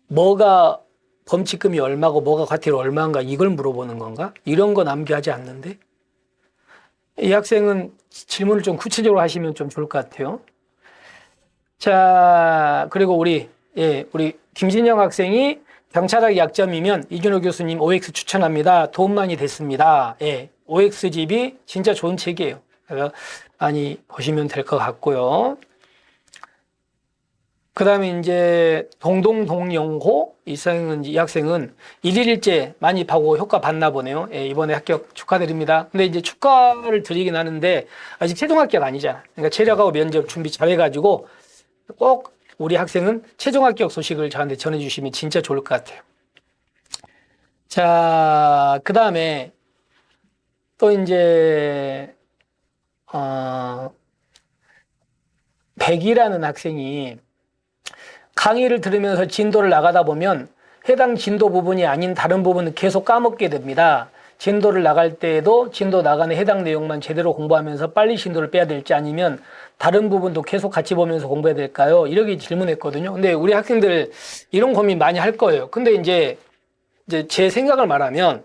Speaker 2: 뭐가 범칙금이 얼마고 뭐가 과태료 얼마인가 이걸 물어보는 건가? 이런 거 남겨하지 않는데 이 학생은 질문을 좀 구체적으로 하시면 좀 좋을 것 같아요. 자, 그리고 우리 김진영 학생이 경찰학 약점이면 이준호 교수님 OX 추천합니다. 도움 많이 됐습니다. 예, OX집이 진짜 좋은 책이에요. 그래서 많이 보시면 될 것 같고요. 그 다음에 이제 동동동영호 이 학생은 일일일제 많이 파고 효과 봤나 보네요. 예, 이번에 합격 축하드립니다. 근데 이제 축하를 드리긴 하는데 아직 최종 합격 아니잖아. 그러니까 체력하고 면접 준비 잘해가지고 꼭 우리 학생은 최종 합격 소식을 저한테 전해주시면 진짜 좋을 것 같아요. 자, 그 다음에 또 이제, 백이라는 학생이 강의를 들으면서 진도를 나가다 보면 해당 진도 부분이 아닌 다른 부분은 계속 까먹게 됩니다. 진도를 나갈 때에도 진도 나간에 해당 내용만 제대로 공부하면서 빨리 진도를 빼야 될지 아니면 다른 부분도 계속 같이 보면서 공부해야 될까요? 이렇게 질문했거든요. 근데 우리 학생들 이런 고민 많이 할 거예요. 근데 이제 제 생각을 말하면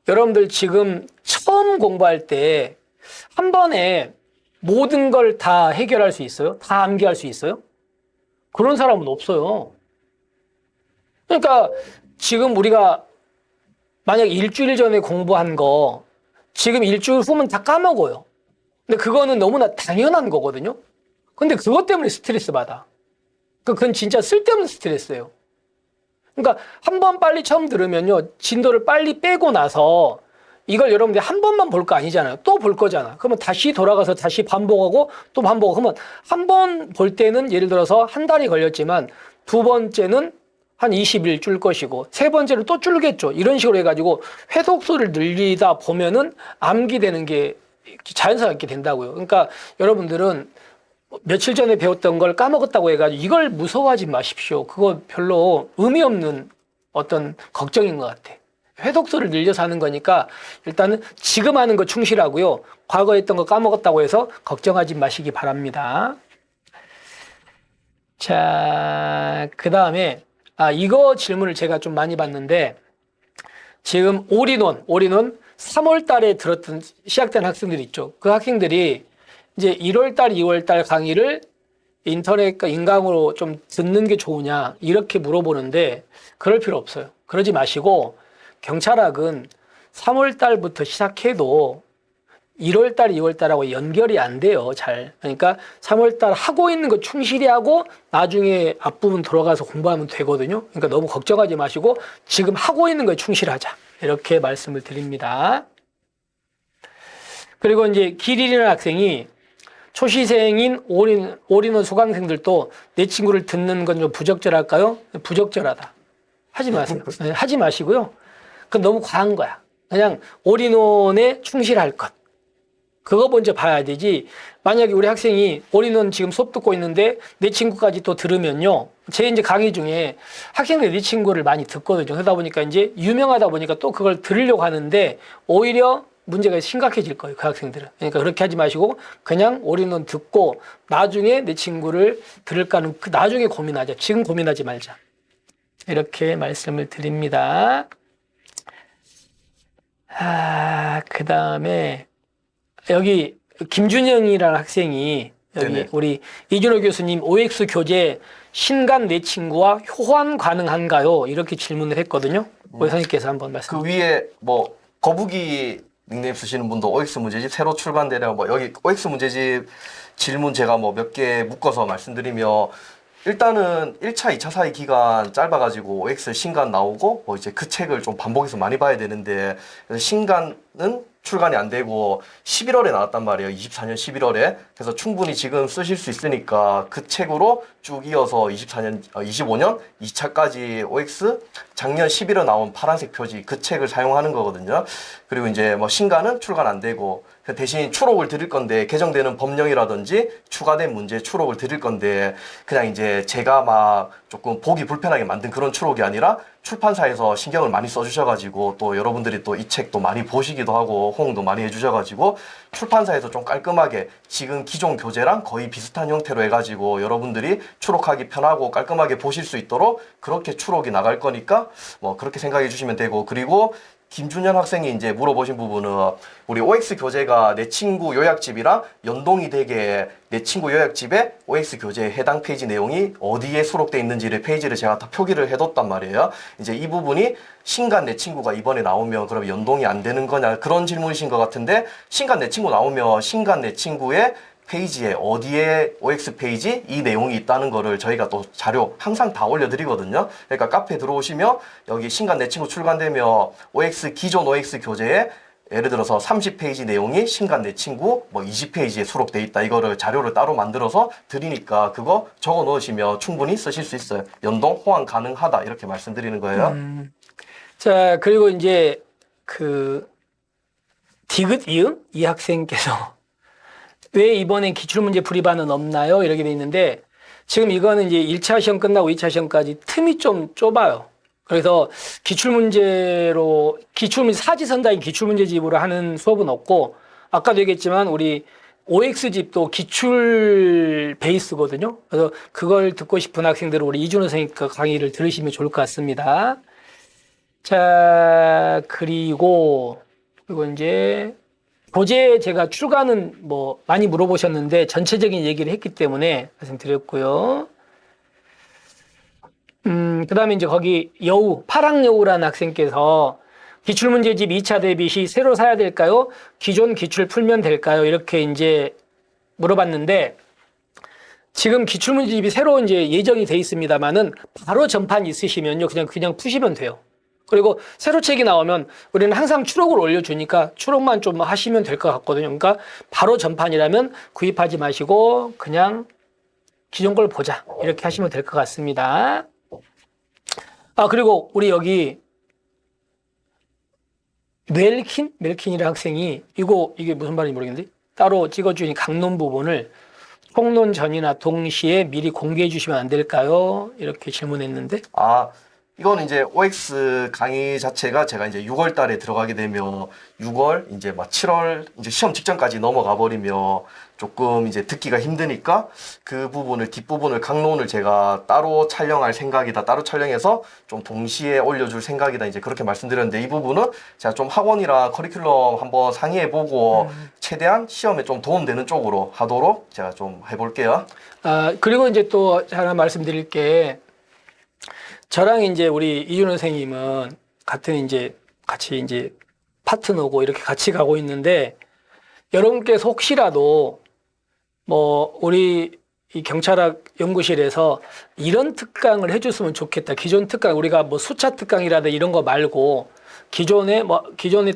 Speaker 2: 여러분들 지금 처음 공부할 때 한 번에 모든 걸 다 해결할 수 있어요? 다 암기할 수 있어요? 그런 사람은 없어요. 그러니까 지금 우리가 만약 일주일 전에 공부한 거 지금 일주일 후면 다 까먹어요. 근데 그거는 너무나 당연한 거거든요. 근데 그것 때문에 스트레스 받아. 그건 진짜 쓸데없는 스트레스예요. 그러니까 한 번 빨리 처음 들으면요. 진도를 빨리 빼고 나서 이걸 여러분들이 한 번만 볼 거 아니잖아요. 또 볼 거잖아. 그러면 다시 돌아가서 다시 반복하고 또 반복하고 그러면 한 번 볼 때는 예를 들어서 한 달이 걸렸지만 두 번째는 한 20일 줄 것이고 세 번째는 또 줄겠죠. 이런 식으로 해가지고 회독수를 늘리다 보면은 암기되는 게 자연스럽게 된다고요. 그러니까 여러분들은 며칠 전에 배웠던 걸 까먹었다고 해가지고 이걸 무서워하지 마십시오. 그거 별로 의미 없는 어떤 걱정인 것 같아. 회독수를 늘려서 하는 거니까 일단은 지금 하는 거 충실하고요. 과거에 했던 거 까먹었다고 해서 걱정하지 마시기 바랍니다. 자, 그 다음에 이거 질문을 제가 좀 많이 받는데 지금 올인원 3월 달에 시작된 학생들이 있죠. 그 학생들이 이제 1월 달, 2월 달 강의를 인터넷과 인강으로 좀 듣는 게 좋으냐 이렇게 물어보는데 그럴 필요 없어요. 그러지 마시고 경찰학은 3월 달부터 시작해도 1월 달, 2월 달하고 연결이 안 돼요. 잘. 그러니까 3월 달 하고 있는 거 충실히 하고 나중에 앞부분 들어가서 공부하면 되거든요. 그러니까 너무 걱정하지 마시고 지금 하고 있는 거에 충실하자. 이렇게 말씀을 드립니다. 그리고 이제 길이라는 학생이 초시생인 올인원 수강생들도 내 친구를 듣는 건 좀 부적절할까요? 부적절하다. 하지 마세요. 하지 마시고요. 그건 너무 과한 거야. 그냥 올인원에 충실할 것. 그거 먼저 봐야 되지. 만약에 우리 학생이 올인원 지금 수업 듣고 있는데 내 친구까지 또 들으면요. 제 이제 강의 중에 학생들이 내 친구를 많이 듣거든요. 그러다 보니까 이제 유명하다 보니까 또 그걸 들으려고 하는데 오히려 문제가 심각해질 거예요. 그 학생들은. 그러니까 그렇게 하지 마시고 그냥 올인원 듣고 나중에 내 친구를 들을까는 그 나중에 고민하자. 지금 고민하지 말자. 이렇게 말씀을 드립니다. 그 다음에 여기 김준영이라는 학생이 여기
Speaker 1: 네네.
Speaker 2: 우리 이준호 교수님 OX 교재 신간 내 친구와 호환 가능한가요? 이렇게 질문을 했거든요. 우리 선생님께서 한번 말씀.
Speaker 1: 그 위에 뭐 거북이 닉네임 쓰시는 분도 OX 문제집 새로 출간되려 뭐 여기 OX 문제집 질문 제가 뭐 몇 개 묶어서 말씀드리면 일단은 1차, 2차 사이 기간 짧아가지고 OX 신간 나오고 뭐 이제 그 책을 좀 반복해서 많이 봐야 되는데 신간은 출간이 안 되고 11월에 나왔단 말이에요. 24년 11월에. 그래서 충분히 지금 쓰실 수 있으니까 그 책으로 쭉 이어서 25년 2차까지 OX 작년 11월에 나온 파란색 표지 그 책을 사용하는 거거든요. 그리고 이제 뭐 신간은 출간 안 되고 대신 추록을 드릴 건데 개정되는 법령이라든지 추가된 문제 추록을 드릴 건데 그냥 이제 제가 막 조금 보기 불편하게 만든 그런 추록이 아니라 출판사에서 신경을 많이 써주셔가지고 또 여러분들이 또 이 책도 많이 보시기도 하고 호응도 많이 해주셔가지고 출판사에서 좀 깔끔하게 지금 기존 교재랑 거의 비슷한 형태로 해가지고 여러분들이 추록하기 편하고 깔끔하게 보실 수 있도록 그렇게 추록이 나갈 거니까 뭐 그렇게 생각해 주시면 되고 그리고 김준현 학생이 이제 물어보신 부분은 우리 OX 교재가 내 친구 요약집이랑 연동이 되게 내 친구 요약집에 OX 교재에 해당 페이지 내용이 어디에 수록되어 있는지를 페이지를 제가 다 표기를 해뒀단 말이에요. 이제 이 부분이 신간 내 친구가 이번에 나오면 그럼 연동이 안 되는 거냐 그런 질문이신 것 같은데 신간 내 친구 나오면 신간 내 친구의 페이지에 어디에 OX 페이지 이 내용이 있다는 거를 저희가 또 자료 항상 다 올려드리거든요. 그러니까 카페 들어오시면 여기 신간 내 친구 출간되면 OX 기존 OX 교재에 예를 들어서 30페이지 내용이 신간 내 친구 뭐 20페이지에 수록돼 있다. 이거를 자료를 따로 만들어서 드리니까 그거 적어 놓으시면 충분히 쓰실 수 있어요. 연동 호환 가능하다 이렇게 말씀드리는 거예요.
Speaker 2: 자, 그리고 이제 그 디귿 이응 이 학생께서 왜 이번엔 기출문제 풀이반은 없나요? 이렇게 돼 있는데 지금 이거는 이제 1차 시험 끝나고 2차 시험까지 틈이 좀 좁아요. 그래서 기출문제 사지선다인 기출문제집으로 하는 수업은 없고 아까도 얘기했지만 우리 OX집도 기출 베이스거든요. 그래서 그걸 듣고 싶은 학생들은 우리 이준호 선생님 그 강의를 들으시면 좋을 것 같습니다. 자, 그리고 이제 교재 제가 출가는 뭐 많이 물어보셨는데 전체적인 얘기를 했기 때문에 말씀드렸고요. 그다음에 이제 거기 파랑여우라는 학생께서 기출문제집 2차 대비 시 새로 사야 될까요? 기존 기출 풀면 될까요? 이렇게 이제 물어봤는데 지금 기출문제집이 새로 이제 예정이 돼 있습니다만은 바로 전판 있으시면요. 그냥 푸시면 돼요. 그리고 새로 책이 나오면 우리는 항상 추록을 올려주니까 추록만 좀 하시면 될 것 같거든요. 그러니까 바로 전판이라면 구입하지 마시고 그냥 기존 걸 보자. 이렇게 하시면 될 것 같습니다. 아, 그리고 우리 여기 멜킨이라는 학생이 이게 무슨 말인지 모르겠는데 따로 찍어주신 강론 부분을 총론 전이나 동시에 미리 공개해 주시면 안 될까요? 이렇게 질문했는데
Speaker 1: 이거는 이제 OX 강의 자체가 제가 이제 6월 달에 들어가게 되면 6월, 이제 막 7월, 이제 시험 직전까지 넘어가 버리면 조금 이제 듣기가 힘드니까 그 부분을, 뒷부분을, 강론을 제가 따로 촬영할 생각이다. 따로 촬영해서 좀 동시에 올려줄 생각이다. 이제 그렇게 말씀드렸는데 이 부분은 제가 좀 학원이랑 커리큘럼 한번 상의해보고 최대한 시험에 좀 도움되는 쪽으로 하도록 제가 좀 해볼게요.
Speaker 2: 그리고 이제 또 하나 말씀드릴 게 저랑 이제 우리 이준호 선생님은 같이 이제 파트너고 이렇게 같이 가고 있는데 여러분께서 혹시라도 뭐 우리 이 경찰학 연구실에서 이런 특강을 해줬으면 좋겠다. 기존 특강 우리가 뭐 수차 특강이라든지 이런 거 말고 기존의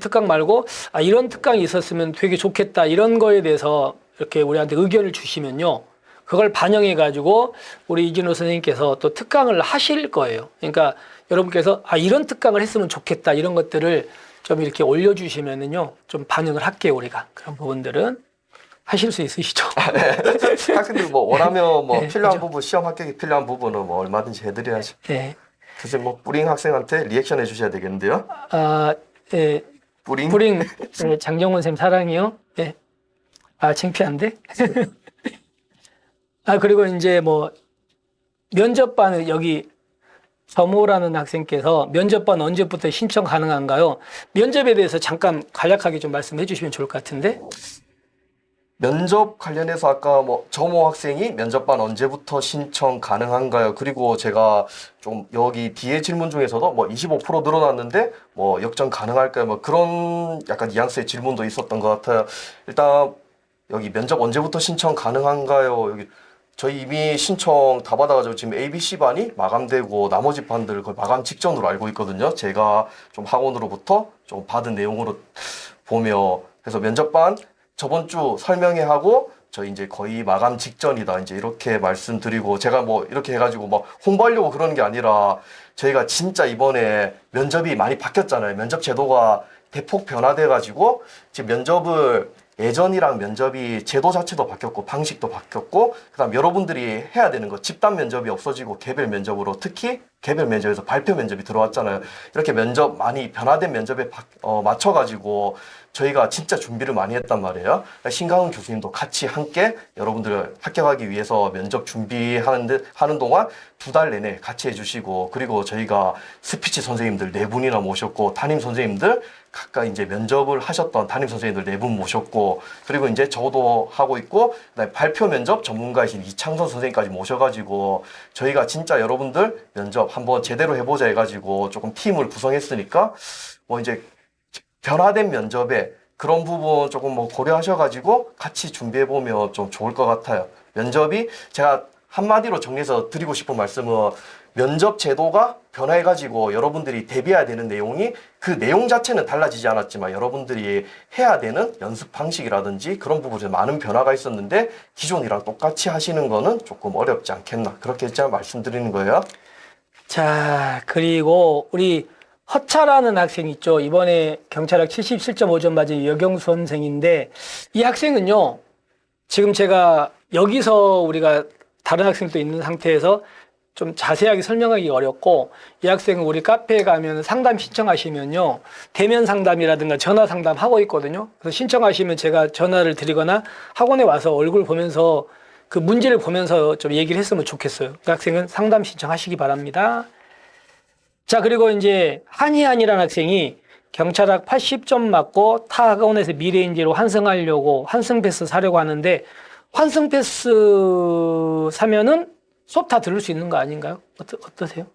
Speaker 2: 특강 말고 이런 특강이 있었으면 되게 좋겠다. 이런 거에 대해서 이렇게 우리한테 의견을 주시면요. 그걸 반영해 가지고 우리 이진호 선생님께서 또 특강을 하실 거예요. 그러니까 여러분께서 이런 특강을 했으면 좋겠다 이런 것들을 좀 이렇게 올려주시면은요 좀 반영을 할게요 우리가 그런 부분들은 하실 수 있으시죠?
Speaker 1: 근데 뭐 원하면 뭐
Speaker 2: 네,
Speaker 1: 필요한
Speaker 2: 그죠?
Speaker 1: 부분 시험 합격이 필요한 부분은 뭐 얼마든지 해드려야죠.
Speaker 2: 네.
Speaker 1: 사실 뭐 뿌링 학생한테 리액션 해주셔야 되겠는데요.
Speaker 2: 네.
Speaker 1: 뿌링.
Speaker 2: 네, 장정원 쌤 사랑해요. 네. 창피한데? 그리고 이제 뭐 면접반은 여기 서모라는 학생께서 면접반 언제부터 신청 가능한가요? 면접에 대해서 잠깐 간략하게 좀 말씀해 주시면 좋을 것 같은데.
Speaker 1: 면접 관련해서 아까 뭐 정호 학생이 면접반 언제부터 신청 가능한가요? 그리고 제가 좀 여기 뒤에 질문 중에서도 뭐 25% 늘어났는데 뭐 역전 가능할까요? 뭐 그런 약간 뉘앙스의 질문도 있었던 것 같아요. 일단 여기 면접 언제부터 신청 가능한가요? 여기 저희 이미 신청 다 받아가지고 지금 ABC 반이 마감되고 나머지 반들 거의 마감 직전으로 알고 있거든요. 제가 좀 학원으로부터 좀 받은 내용으로 보며 그래서 면접반 저번 주 설명회 하고 저희 이제 거의 마감 직전이다 이제 이렇게 말씀드리고 제가 뭐 이렇게 해가지고 막 홍보하려고 그러는 게 아니라 저희가 진짜 이번에 면접이 많이 바뀌었잖아요. 면접 제도가 대폭 변화돼가지고 지금 면접을 예전이랑 면접이 제도 자체도 바뀌었고 방식도 바뀌었고 그다음 여러분들이 해야 되는 거 집단 면접이 없어지고 개별 면접으로 특히 개별 면접에서 발표 면접이 들어왔잖아요. 이렇게 면접 많이 변화된 면접에 맞춰가지고 저희가 진짜 준비를 많이 했단 말이에요. 신강훈 교수님도 같이 함께 여러분들을 합격하기 위해서 면접 하는 동안 2달 내내 같이 해주시고 그리고 저희가 스피치 선생님들 4분이나 모셨고 담임 선생님들 각각 이제 면접을 하셨던 담임 선생님들 4분 모셨고 그리고 이제 저도 하고 있고 그다음에 발표 면접 전문가이신 이창선 선생님까지 모셔가지고 저희가 진짜 여러분들 면접 한번 제대로 해보자 해가지고 조금 팀을 구성했으니까 뭐 이제 변화된 면접에 그런 부분 조금 뭐 고려하셔가지고 같이 준비해보면 좀 좋을 것 같아요. 면접이 제가 한마디로 정리해서 드리고 싶은 말씀은 면접 제도가 변화해가지고 여러분들이 대비해야 되는 내용이 그 내용 자체는 달라지지 않았지만 여러분들이 해야 되는 연습 방식이라든지 그런 부분에 많은 변화가 있었는데 기존이랑 똑같이 하시는 거는 조금 어렵지 않겠나 그렇게 제가 말씀드리는 거예요.
Speaker 2: 자, 그리고 우리 허차라는 학생 있죠. 이번에 경찰학 77.5점 맞은 여경수 선생인데 이 학생은요. 지금 제가 여기서 우리가 다른 학생도 있는 상태에서 좀 자세하게 설명하기 어렵고 이 학생은 우리 카페에 가면 상담 신청하시면요. 대면 상담이라든가 전화 상담 하고 있거든요. 그래서 신청하시면 제가 전화를 드리거나 학원에 와서 얼굴 보면서 그 문제를 보면서 좀 얘기를 했으면 좋겠어요. 그 학생은 상담 신청하시기 바랍니다. 자, 그리고 이제 한희안이라는 학생이 경찰학 80점 맞고 타 학원에서 미래인지로 환승하려고 환승 패스 사려고 하는데 환승 패스 사면은 수업 다 들을 수 있는 거 아닌가요? 어떠세요?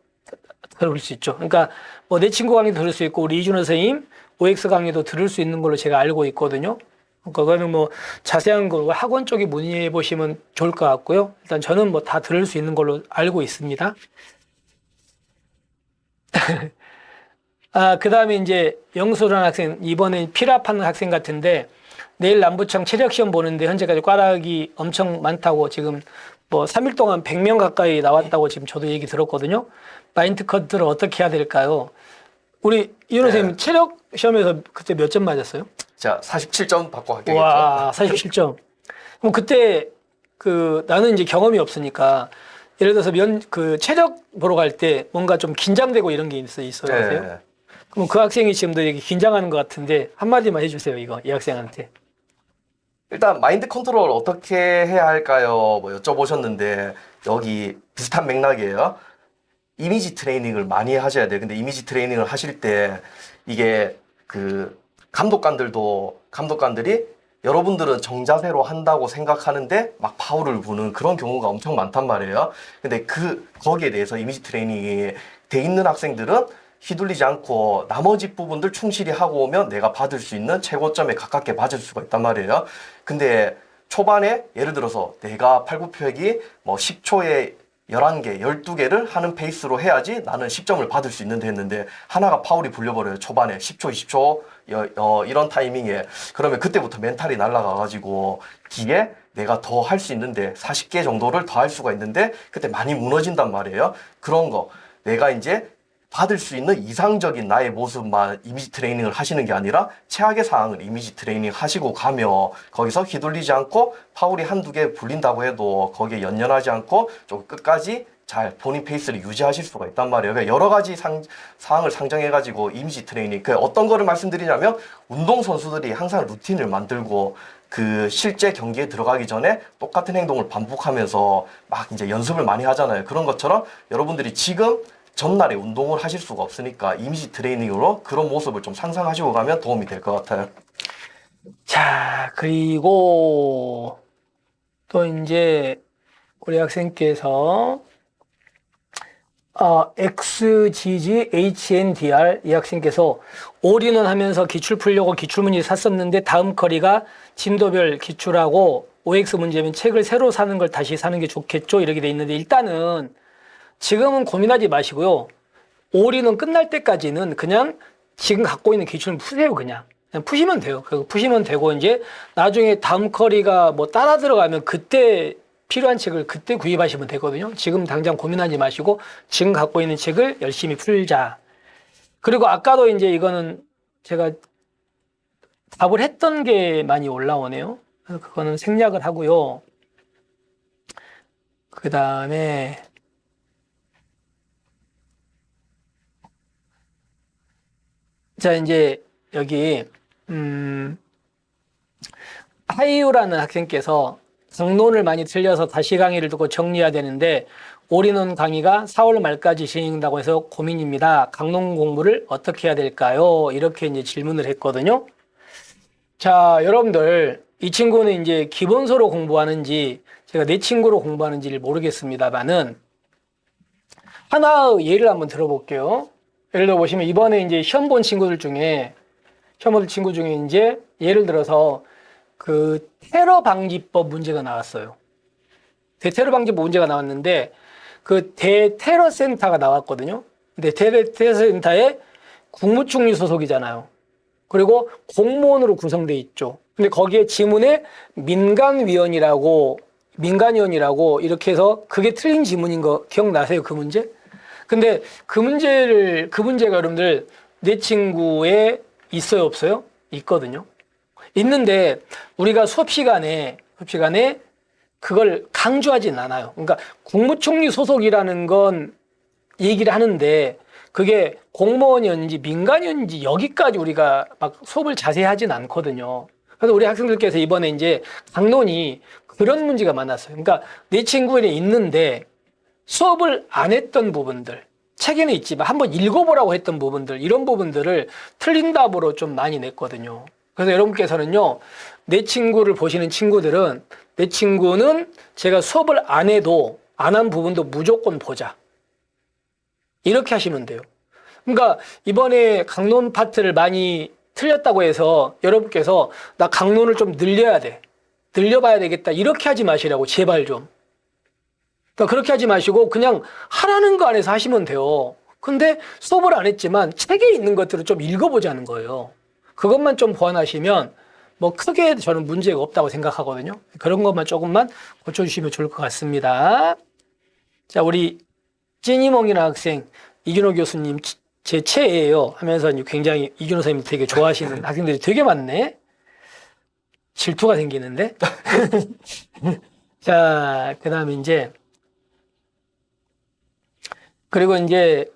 Speaker 2: 들을 수 있죠. 그러니까 뭐 내 친구 강의도 들을 수 있고 우리 이준호 선생님 OX 강의도 들을 수 있는 걸로 제가 알고 있거든요. 그러니까 그거는 뭐 자세한 거 학원 쪽에 문의해 보시면 좋을 것 같고요. 일단 저는 뭐 다 들을 수 있는 걸로 알고 있습니다. 그 다음에 이제 영수라는 학생, 이번에 필합하는 학생 같은데, 내일 남부청 체력시험 보는데, 현재까지 꽈락이 엄청 많다고 지금 뭐 3일 동안 100명 가까이 나왔다고 지금 저도 얘기 들었거든요. 마인드 컨트롤 어떻게 해야 될까요? 우리 이현 선생님 체력 시험에서 그때 몇 점 맞았어요?
Speaker 1: 자, 47점 받고 합격했죠.
Speaker 2: 와, 47점. 그럼 그때 나는 이제 경험이 없으니까 예를 들어서 체력 보러 갈 때 뭔가 좀 긴장되고 이런 게 있어요?
Speaker 1: 네.
Speaker 2: 그럼 그 학생이 지금 되게 긴장하는 것 같은데 한마디만 해주세요, 이 학생한테.
Speaker 1: 일단 마인드 컨트롤 어떻게 해야 할까요? 뭐 여쭤보셨는데 여기 비슷한 맥락이에요. 이미지 트레이닝을 많이 하셔야 돼요. 근데 이미지 트레이닝을 하실 때 이게 감독관들이 여러분들은 정자세로 한다고 생각하는데 막 파울을 부는 그런 경우가 엄청 많단 말이에요. 근데 거기에 대해서 이미지 트레이닝이 돼 있는 학생들은 휘둘리지 않고 나머지 부분들 충실히 하고 오면 내가 받을 수 있는 최고점에 가깝게 받을 수가 있단 말이에요. 근데 초반에 예를 들어서 내가 팔굽혀펴기 뭐 10초에 11개, 12개를 하는 페이스로 해야지 나는 10점을 받을 수 있는데 했는데 하나가 파울이 불려버려요. 초반에 10초, 20초 이런 타이밍에. 그러면 그때부터 멘탈이 날아가가지고 뒤에 내가 더 할 수 있는데 40개 정도를 더 할 수가 있는데 그때 많이 무너진단 말이에요. 그런 거 내가 이제 받을 수 있는 이상적인 나의 모습만 이미지 트레이닝을 하시는 게 아니라 최악의 상황을 이미지 트레이닝 하시고 가며 거기서 휘둘리지 않고 파울이 한두 개 불린다고 해도 거기에 연연하지 않고 좀 끝까지 잘 본인 페이스를 유지하실 수가 있단 말이에요. 그러니까 여러 가지 상황을 상정해가지고 이미지 트레이닝, 어떤 거를 말씀드리냐면 운동선수들이 항상 루틴을 만들고 실제 경기에 들어가기 전에 똑같은 행동을 반복하면서 막 이제 연습을 많이 하잖아요. 그런 것처럼 여러분들이 지금 전날에 운동을 하실 수가 없으니까 이미지 트레이닝으로 그런 모습을 좀 상상하시고 가면 도움이 될 것 같아요.
Speaker 2: 자, 그리고 또 이제 우리 학생께서 XGGHNDR 이 학생께서 올인원 하면서 기출 풀려고 기출문제 샀었는데 다음 커리가 진도별 기출하고 OX 문제면 책을 새로 사는 걸 다시 사는 게 좋겠죠? 이렇게 돼 있는데 일단은 지금은 고민하지 마시고요. 올인원 끝날 때까지는 그냥 지금 갖고 있는 기출을 푸세요, 그냥 푸시면 돼요. 푸시면 되고 이제 나중에 다음 커리가 뭐 따라 들어가면 그때 필요한 책을 그때 구입하시면 되거든요. 지금 당장 고민하지 마시고 지금 갖고 있는 책을 열심히 풀자. 그리고 아까도 이제 이거는 제가 답을 했던 게 많이 올라오네요. 그래서 그거는 생략을 하고요. 그 다음에 자, 이제 여기 하이유라는 학생께서 강론을 많이 틀려서 다시 강의를 듣고 정리해야 되는데 올인원 강의가 4월 말까지 진행된다고 해서 고민입니다. 강론 공부를 어떻게 해야 될까요? 이렇게 이제 질문을 했거든요. 자, 여러분들 이 친구는 이제 기본서로 공부하는지 제가 내 친구로 공부하는지를 모르겠습니다만은 하나의 예를 한번 들어볼게요. 예를 들어 보시면 이번에 이제 시험 본 친구들 중에 이제 예를 들어서 테러 방지법 문제가 나왔어요. 대테러 방지법 문제가 나왔는데 대테러 센터가 나왔거든요. 근데 대테러 센터에 국무총리 소속이잖아요. 그리고 공무원으로 구성돼 있죠. 근데 거기에 지문에 민간위원이라고 이렇게 해서 그게 틀린 지문인 거 기억나세요? 그 문제? 근데 그 문제가 여러분들 내 친구에 있어요, 없어요? 있거든요. 있는데 우리가 수업 시간에 그걸 강조하진 않아요. 그러니까 국무총리 소속이라는 건 얘기를 하는데 그게 공무원이었는지 민간이었는지 여기까지 우리가 막 수업을 자세히 하진 않거든요. 그래서 우리 학생들께서 이번에 이제 강론이 그런 문제가 많았어요. 그러니까 내 친구에 있는데 수업을 안 했던 부분들, 책에는 있지만 한번 읽어보라고 했던 부분들, 이런 부분들을 틀린 답으로 좀 많이 냈거든요. 그래서 여러분께서는요, 내 친구를 보시는 친구들은 내 친구는 제가 수업을 안 해도 안 한 부분도 무조건 보자. 이렇게 하시면 돼요. 그러니까 이번에 강론 파트를 많이 틀렸다고 해서 여러분께서 나 강론을 좀 늘려야 돼. 늘려봐야 되겠다. 이렇게 하지 마시라고 제발 좀. 그러니까 그렇게 하지 마시고 그냥 하라는 거 안에서 하시면 돼요. 근데 수업을 안 했지만 책에 있는 것들을 좀 읽어보자는 거예요. 그것만 좀 보완하시면 뭐 크게 저는 문제가 없다고 생각하거든요. 그런 것만 조금만 고쳐주시면 좋을 것 같습니다. 자, 우리 찐이몽이라는 학생, 이준호 교수님 제 최애예요 하면서 굉장히 이준호 선생님 되게 좋아하시는 학생들이 되게 많네. 질투가 생기는데. 자, 그 다음에 그리고 이제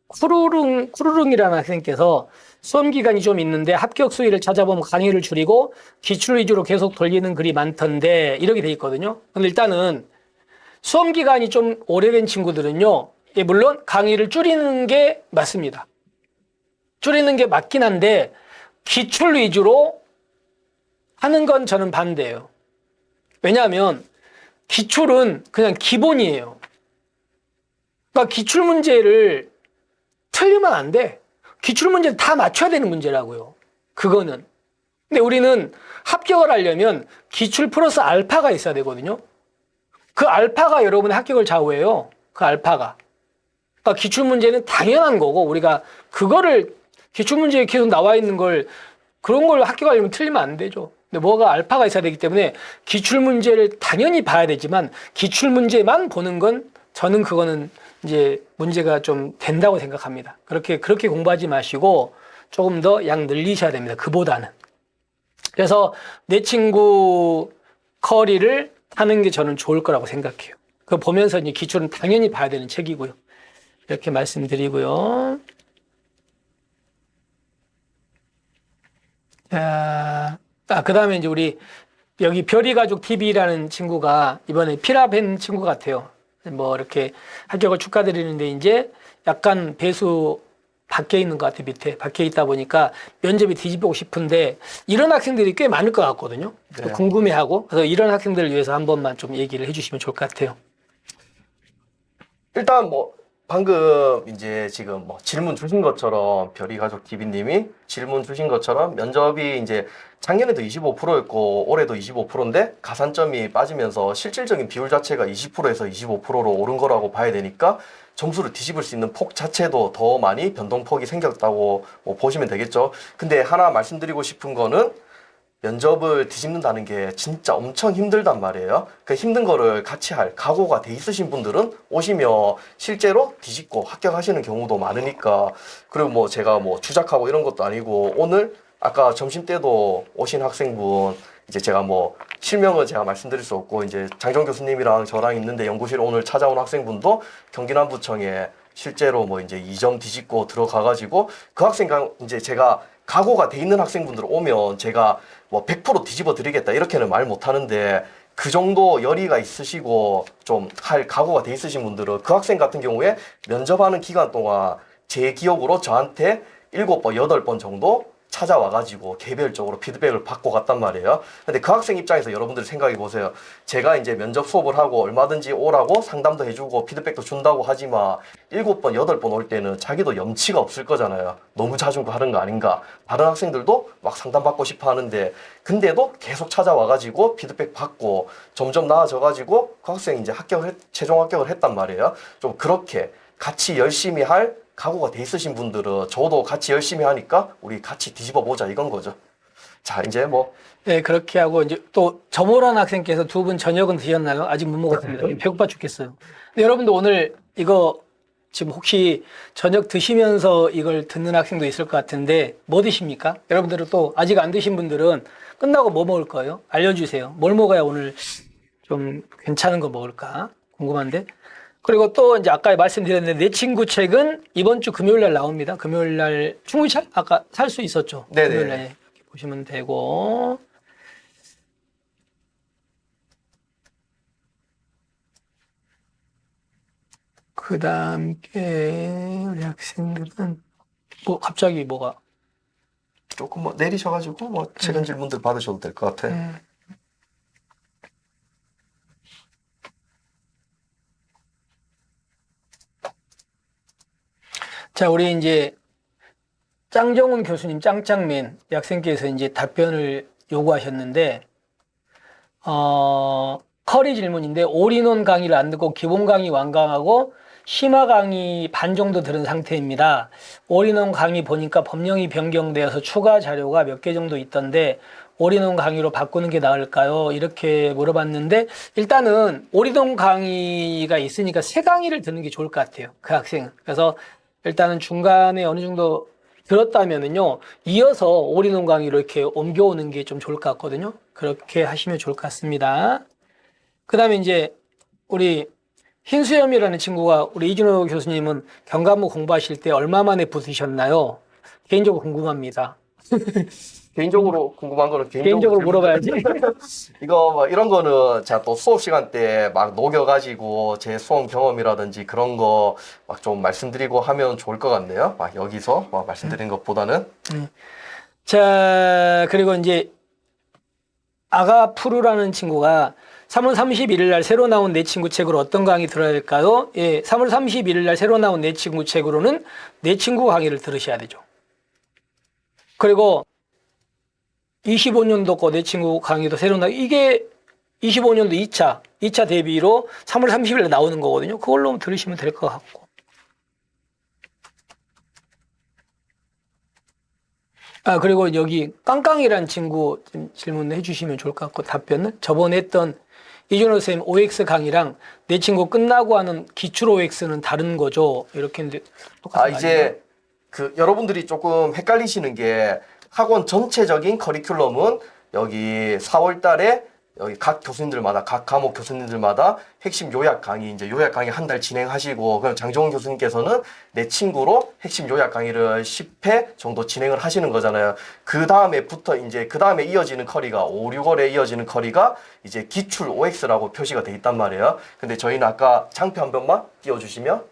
Speaker 2: 쿠루룽이라는 학생께서 수험 기간이 좀 있는데 합격 수위를 찾아보면 강의를 줄이고 기출 위주로 계속 돌리는 글이 많던데 이렇게 돼 있거든요. 근데 일단은 수험 기간이 좀 오래된 친구들은요, 예, 물론 강의를 줄이는 게 맞습니다. 줄이는 게 맞긴 한데 기출 위주로 하는 건 저는 반대예요. 왜냐하면 기출은 그냥 기본이에요. 그러니까 기출 문제를 틀리면 안 돼. 기출 문제는 다 맞춰야 되는 문제라고요. 그거는. 근데 우리는 합격을 하려면 기출 플러스 알파가 있어야 되거든요. 그 알파가 여러분의 합격을 좌우해요. 그 알파가. 그러니까 기출 문제는 당연한 거고 우리가 그거를 기출 문제에 계속 나와 있는 걸 그런 걸 합격하려면 틀리면 안 되죠. 근데 뭐가 알파가 있어야 되기 때문에 기출 문제를 당연히 봐야 되지만 기출 문제만 보는 건 저는 그거는 이제 문제가 좀 된다고 생각합니다. 그렇게 공부하지 마시고 조금 더 양 늘리셔야 됩니다. 그보다는. 그래서 내 친구 커리를 하는 게 저는 좋을 거라고 생각해요. 그거 보면서 이제 기출은 당연히 봐야 되는 책이고요. 이렇게 말씀드리고요. 자, 그 다음에 이제 우리 여기 별이가족 TV라는 친구가 이번에 필합한 친구 같아요. 뭐 이렇게 합격을 축하드리는데 이제 약간 배수 밖에 있는 것 같아요. 밑에 밖에 있다 보니까 면접이 뒤집고 싶은데 이런 학생들이 꽤 많을 것 같거든요.
Speaker 1: 네.
Speaker 2: 궁금해하고 그래서 이런 학생들을 위해서 한 번만 좀 얘기를 해주시면 좋을 것 같아요.
Speaker 1: 일단 뭐 방금 이제 지금 뭐 질문 주신 것처럼 별이 가족 TV님이 질문 주신 것처럼 면접이 이제 작년에도 25%였고 올해도 25%인데 가산점이 빠지면서 실질적인 비율 자체가 20%에서 25%로 오른 거라고 봐야 되니까 점수를 뒤집을 수 있는 폭 자체도 더 많이 변동폭이 생겼다고 뭐 보시면 되겠죠. 근데 하나 말씀드리고 싶은 거는 면접을 뒤집는다는 게 진짜 엄청 힘들단 말이에요. 그 힘든 거를 같이 할 각오가 돼 있으신 분들은 오시면 실제로 뒤집고 합격하시는 경우도 많으니까. 그리고 뭐 제가 뭐 주작하고 이런 것도 아니고 오늘 아까 점심 때도 오신 학생분 이제 제가 뭐 실명은 제가 말씀드릴 수 없고 이제 장정 교수님이랑 저랑 있는데 연구실 오늘 찾아온 학생분도 경기남부청에 실제로 뭐 이제 2점 뒤집고 들어가가지고 그 학생과 이제 제가 각오가 돼 있는 학생분들 오면 제가 뭐 100% 뒤집어 드리겠다 이렇게는 말 못 하는데 그 정도 열의가 있으시고 좀 할 각오가 돼 있으신 분들은 그 학생 같은 경우에 면접하는 기간 동안 제 기억으로 저한테 7번, 8번 정도 찾아와가지고 개별적으로 피드백을 받고 갔단 말이에요. 근데 그 학생 입장에서 여러분들이 생각해 보세요. 제가 이제 면접 수업을 하고 얼마든지 오라고 상담도 해주고 피드백도 준다고 하지만 7번, 8번 올 때는 자기도 염치가 없을 거잖아요. 너무 자주 하는 거 아닌가. 다른 학생들도 막 상담받고 싶어 하는데 근데도 계속 찾아와가지고 피드백 받고 점점 나아져가지고 그 학생이 이제 최종 합격을 했단 말이에요. 좀 그렇게 같이 열심히 할 각오가 돼 있으신 분들은 저도 같이 열심히 하니까 우리 같이 뒤집어 보자 이건 거죠. 자, 이제 뭐.
Speaker 2: 네, 그렇게 하고 이제 또 저모란 학생께서 두 분 저녁은 드셨나요? 아직 못 먹었습니다. 배고파 죽겠어요. 근데 여러분도 오늘 이거 지금 혹시 저녁 드시면서 이걸 듣는 학생도 있을 것 같은데 뭐 드십니까? 여러분들은 또 아직 안 드신 분들은 끝나고 뭐 먹을 거예요? 알려주세요. 뭘 먹어야 오늘 좀 괜찮은 거 먹을까? 궁금한데. 그리고 또 이제 아까 말씀드렸는데 내 친구 책은 이번 주 금요일 날 나옵니다. 금요일 날 충분히 아까 살 수 있었죠?
Speaker 1: 네네.
Speaker 2: 금요일 날 이렇게 보시면 되고. 그 다음에 우리 학생들은 뭐 갑자기 뭐가
Speaker 1: 조금 뭐 내리셔가지고 뭐 최근 질문들 받으셔도 될 것 같아.
Speaker 2: 자, 우리 이제 짱정훈 교수님, 짱짱맨 학생께서 이제 답변을 요구하셨는데, 커리 질문인데, 올인원 강의를 안 듣고 기본 강의 완강하고 심화 강의 반 정도 들은 상태입니다. 올인원 강의 보니까 법령이 변경되어서 추가 자료가 몇 개 정도 있던데, 올인원 강의로 바꾸는 게 나을까요? 이렇게 물어봤는데, 일단은 올인원 강의가 있으니까 새 강의를 듣는 게 좋을 것 같아요. 그 학생은. 그래서 일단은 중간에 어느 정도 들었다면은요, 이어서 올인원 강의로 이렇게 옮겨오는 게 좀 좋을 것 같거든요. 그렇게 하시면 좋을 것 같습니다. 그 다음에 이제 우리 흰수염이라는 친구가 우리 이준호 교수님은 경감무 공부하실 때 얼마 만에 붙으셨나요? 개인적으로 궁금합니다.
Speaker 1: 개인적으로 궁금한 거는
Speaker 2: 개인적으로 물어봐야지.
Speaker 1: 이거 뭐 이런 거는 제가 또 수업 시간 때 막 녹여가지고 제 수험 경험이라든지 그런 거 막 좀 말씀드리고 하면 좋을 것 같네요. 막 여기서 막 말씀드리는 것보다는.
Speaker 2: 자, 그리고 이제 아가푸르라는 친구가 3월 31일 날 새로 나온 내 친구 책으로 어떤 강의 들어야 될까요? 예, 3월 31일 날 새로 나온 내 친구 책으로는 내 친구 강의를 들으셔야 되죠. 그리고 25년도 거 내 친구 강의도 새로 나오고 이게 25년도 2차 대비로 3월 30일 날 나오는 거거든요. 그걸로 들으시면 될 것 같고. 아, 그리고 여기 깡깡이라는 친구 질문해 주시면 좋을 것 같고 답변은 저번에 했던 이준호 선생님 OX 강의랑 내 친구 끝나고 하는 기출 OX는 다른 거죠. 이렇게 했는데 똑같은 거
Speaker 1: 이제 그 여러분들이 조금 헷갈리시는 게 학원 전체적인 커리큘럼은 여기 4월 달에 여기 각 교수님들마다 각 과목 교수님들마다 핵심 요약 강의 이제 요약 강의 한 달 진행하시고 그럼 장정훈 교수님께서는 내 친구로 핵심 요약 강의를 10회 정도 진행을 하시는 거잖아요. 그 다음에부터 이제 그 다음에 이어지는 커리가 5, 6월에 이어지는 커리가 이제 기출 OX라고 표시가 돼 있단 말이에요. 근데 저희는 아까 장표 한 번만 띄워주시면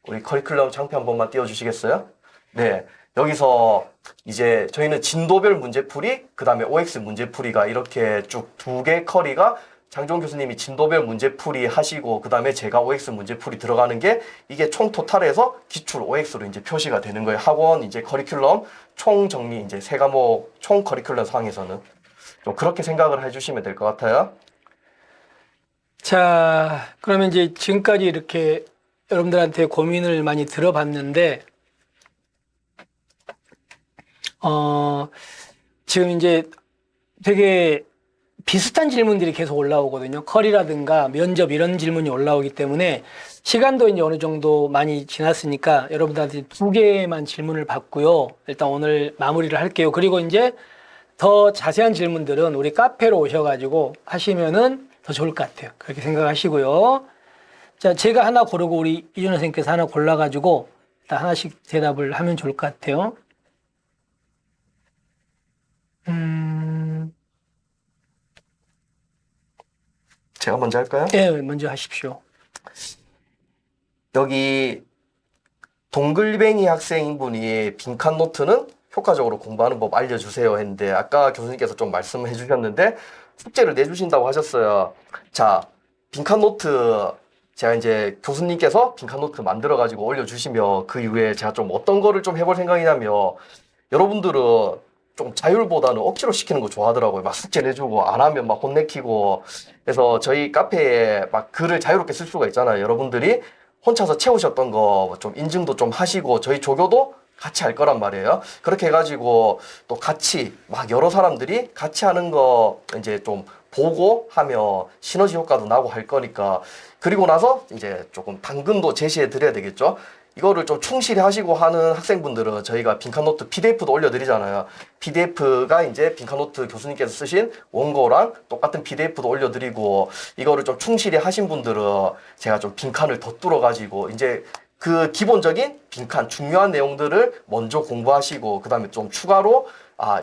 Speaker 1: 우리 커리큘럼 장표 한 번만 띄워주시겠어요? 네. 여기서 이제 저희는 진도별 문제풀이, 그 다음에 OX 문제풀이가 이렇게 쭉 두 개 커리가 장종훈 교수님이 진도별 문제풀이 하시고, 그 다음에 제가 OX 문제풀이 들어가는 게 이게 총 토탈해서 기출 OX로 이제 표시가 되는 거예요. 학원 이제 커리큘럼 총 정리 이제 세 과목 총 커리큘럼 상에서는 좀 그렇게 생각을 해주시면 될 것 같아요.
Speaker 2: 자, 그러면 이제 지금까지 이렇게 여러분들한테 고민을 많이 들어봤는데, 지금 이제 되게 비슷한 질문들이 계속 올라오거든요. 컬이라든가 면접 이런 질문이 올라오기 때문에 시간도 이제 어느 정도 많이 지났으니까 여러분들한테 두 개만 질문을 받고요. 일단 오늘 마무리를 할게요. 그리고 이제 더 자세한 질문들은 우리 카페로 오셔가지고 하시면은 더 좋을 것 같아요. 그렇게 생각하시고요. 자, 제가 하나 고르고 우리 이준호 선생님께서 하나 골라가지고 일단 하나씩 대답을 하면 좋을 것 같아요.
Speaker 1: 제가 먼저 할까요?
Speaker 2: 네, 먼저 하십시오.
Speaker 1: 여기 동글뱅이 학생분이 빈칸 노트는 효과적으로 공부하는 법 알려주세요 했는데 아까 교수님께서 좀 말씀해 주셨는데 숙제를 내주신다고 하셨어요. 자, 빈칸 노트 제가 이제 교수님께서 빈칸 노트 만들어 가지고 올려주시면 그 이후에 제가 좀 어떤 거를 좀 해볼 생각이냐면 여러분들은 좀 자율보다는 억지로 시키는 거 좋아하더라고요. 막 숙제 내주고 안 하면 막 혼내키고. 그래서 저희 카페에 막 글을 자유롭게 쓸 수가 있잖아요. 여러분들이 혼자서 채우셨던 거 좀 인증도 좀 하시고 저희 조교도 같이 할 거란 말이에요. 그렇게 해가지고 또 같이 막 여러 사람들이 같이 하는 거 이제 좀 보고 하면 시너지 효과도 나고 할 거니까. 그리고 나서 이제 조금 당근도 제시해 드려야 되겠죠. 이거를 좀 충실히 하시고 하는 학생분들은 저희가 빈칸노트 PDF도 올려드리잖아요. PDF가 이제 빈칸노트 교수님께서 쓰신 원고랑 똑같은 PDF도 올려드리고, 이거를 좀 충실히 하신 분들은 제가 좀 빈칸을 더 뚫어가지고 이제 그 기본적인 빈칸 중요한 내용들을 먼저 공부하시고, 그 다음에 좀 추가로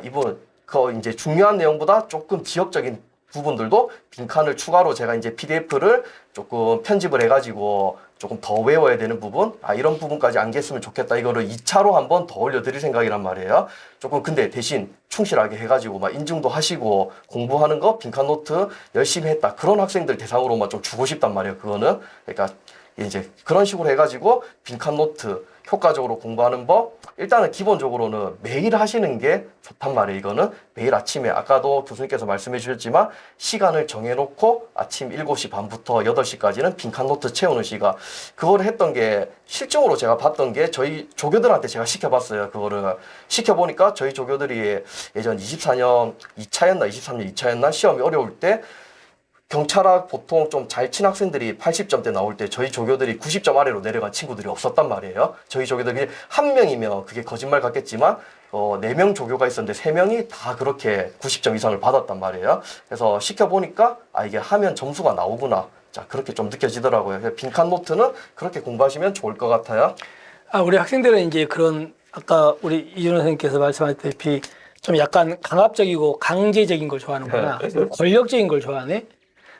Speaker 1: 이분 그 이제 중요한 내용보다 조금 지역적인 부분들도 빈칸을 추가로 제가 이제 PDF를 조금 편집을 해가지고 조금 더 외워야 되는 부분, 이런 부분까지 안겼으면 좋겠다. 이거를 2차로 한번 더 올려드릴 생각이란 말이에요. 조금 근데 대신 충실하게 해가지고 막 인증도 하시고 공부하는 거 빈칸 노트 열심히 했다. 그런 학생들 대상으로만 좀 주고 싶단 말이에요. 그거는. 그러니까 이제 그런 식으로 해가지고 빈칸 노트 효과적으로 공부하는 법, 일단은 기본적으로는 매일 하시는 게 좋단 말이에요. 이거는 매일 아침에 아까도 교수님께서 말씀해 주셨지만 시간을 정해놓고 아침 7시 반부터 8시까지는 빈칸 노트 채우는 시간, 그거를 했던 게 실증으로 제가 봤던 게 저희 조교들한테 제가 시켜봤어요. 그거를 시켜보니까 저희 조교들이 예전 24년 2차였나 23년 2차였나 시험이 어려울 때 경찰학 보통 좀 잘 친 학생들이 80점대 나올 때 저희 조교들이 90점 아래로 내려간 친구들이 없었단 말이에요. 저희 조교들이 한 명이면 그게 거짓말 같겠지만 4명 조교가 있었는데 3명이 다 그렇게 90점 이상을 받았단 말이에요. 그래서 시켜보니까 이게 하면 점수가 나오구나. 자, 그렇게 좀 느껴지더라고요. 그래서 빈칸 노트는 그렇게 공부하시면 좋을 것 같아요.
Speaker 2: 우리 학생들은 이제 그런 아까 우리 이준호 선생님께서 말씀하셨다시피 좀 약간 강압적이고 강제적인 걸 좋아하는구나. 권력적인 걸 좋아하네.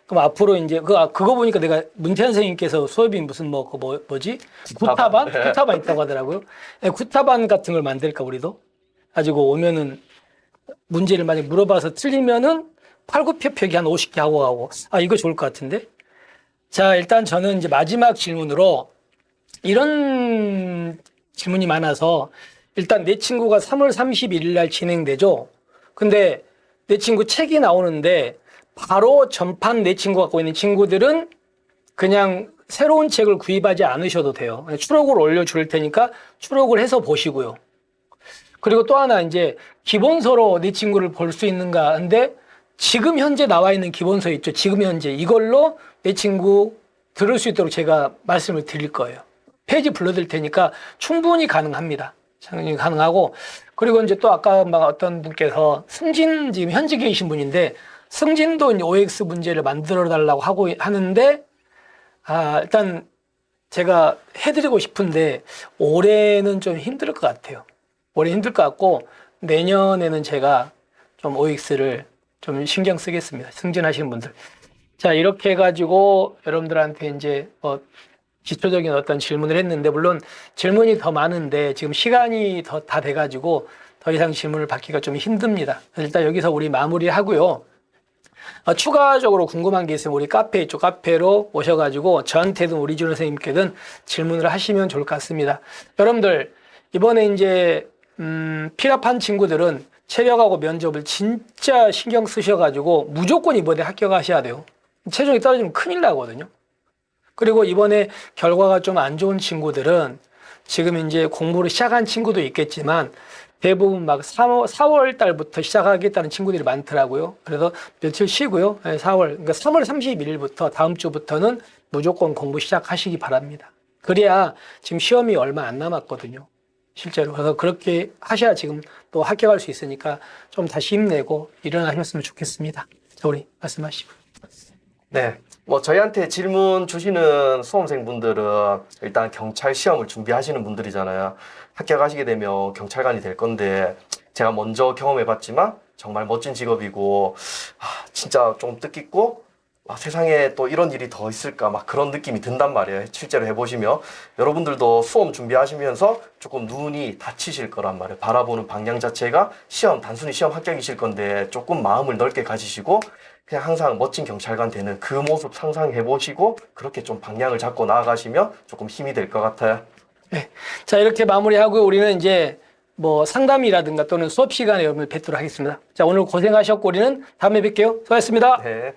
Speaker 2: 그럼 앞으로 이제 그거 보니까 내가 문태현 선생님께서 수업이 무슨 뭐지? 구타반? 구타반 있다고 하더라고요. 구타반 같은 걸 만들까 우리도? 가지고 오면은 문제를 많이 물어봐서 틀리면은 팔굽혀펴기 한 50개 하고 가고. 이거 좋을 것 같은데? 자, 일단 저는 이제 마지막 질문으로 이런 질문이 많아서 일단 내 친구가 3월 31일 날 진행되죠. 근데 내 친구 책이 나오는데 바로 전판 내 친구가 갖고 있는 친구들은 그냥 새로운 책을 구입하지 않으셔도 돼요. 추록을 올려줄 테니까 추록을 해서 보시고요. 그리고 또 하나 이제 기본서로 내 친구를 볼 수 있는가 근데 지금 현재 나와 있는 기본서 있죠. 지금 현재 이걸로 내 친구 들을 수 있도록 제가 말씀을 드릴 거예요. 페이지 불러드릴 테니까 충분히 가능합니다. 충분히 가능하고, 그리고 이제 또 아까 막 어떤 분께서 승진 지금 현직에 계신 분인데 승진도 이제 OX 문제를 만들어 달라고 하는데 일단 제가 해드리고 싶은데 올해는 좀 힘들 것 같아요. 올해 힘들 것 같고 내년에는 제가 좀 OX를 좀 신경 쓰겠습니다. 승진하시는 분들. 자, 이렇게 해가지고 여러분들한테 이제 기초적인 어떤 질문을 했는데, 물론 질문이 더 많은데 지금 시간이 다 돼가지고 더 이상 질문을 받기가 좀 힘듭니다. 일단 여기서 우리 마무리하고요. 추가적으로 궁금한 게 있으면 우리 카페 있죠. 카페로 오셔가지고 저한테든 우리 준호 선생님께든 질문을 하시면 좋을 것 같습니다. 여러분들 이번에 이제 필합한 친구들은 체력하고 면접을 진짜 신경 쓰셔가지고 무조건 이번에 합격하셔야 돼요. 체력이 떨어지면 큰일 나거든요. 그리고 이번에 결과가 좀 안 좋은 친구들은 지금 이제 공부를 시작한 친구도 있겠지만 대부분 막 4월 달부터 시작하겠다는 친구들이 많더라고요. 그래서 며칠 쉬고요. 그러니까 3월 31일부터 다음 주부터는 무조건 공부 시작하시기 바랍니다. 그래야 지금 시험이 얼마 안 남았거든요. 실제로. 그래서 그렇게 하셔야 지금 또 합격할 수 있으니까 좀 다시 힘내고 일어나셨으면 좋겠습니다. 자, 우리 말씀하시고.
Speaker 1: 네. 저희한테 질문 주시는 수험생분들은 일단 경찰 시험을 준비하시는 분들이잖아요. 합격하시게 되면 경찰관이 될 건데, 제가 먼저 경험해봤지만 정말 멋진 직업이고, 진짜 좀 뜻깊고, 세상에 또 이런 일이 더 있을까, 막 그런 느낌이 든단 말이에요. 실제로 해보시면. 여러분들도 수험 준비하시면서 조금 눈이 다치실 거란 말이에요. 바라보는 방향 자체가 단순히 시험 합격이실 건데, 조금 마음을 넓게 가지시고, 그냥 항상 멋진 경찰관 되는 그 모습 상상해보시고, 그렇게 좀 방향을 잡고 나아가시면 조금 힘이 될 것 같아요.
Speaker 2: 네. 자, 이렇게 마무리하고 우리는 이제 상담이라든가 또는 수업 시간에 여러분을 뵙도록 하겠습니다. 자, 오늘 고생하셨고 우리는 다음에 뵐게요. 수고하셨습니다.
Speaker 1: 네.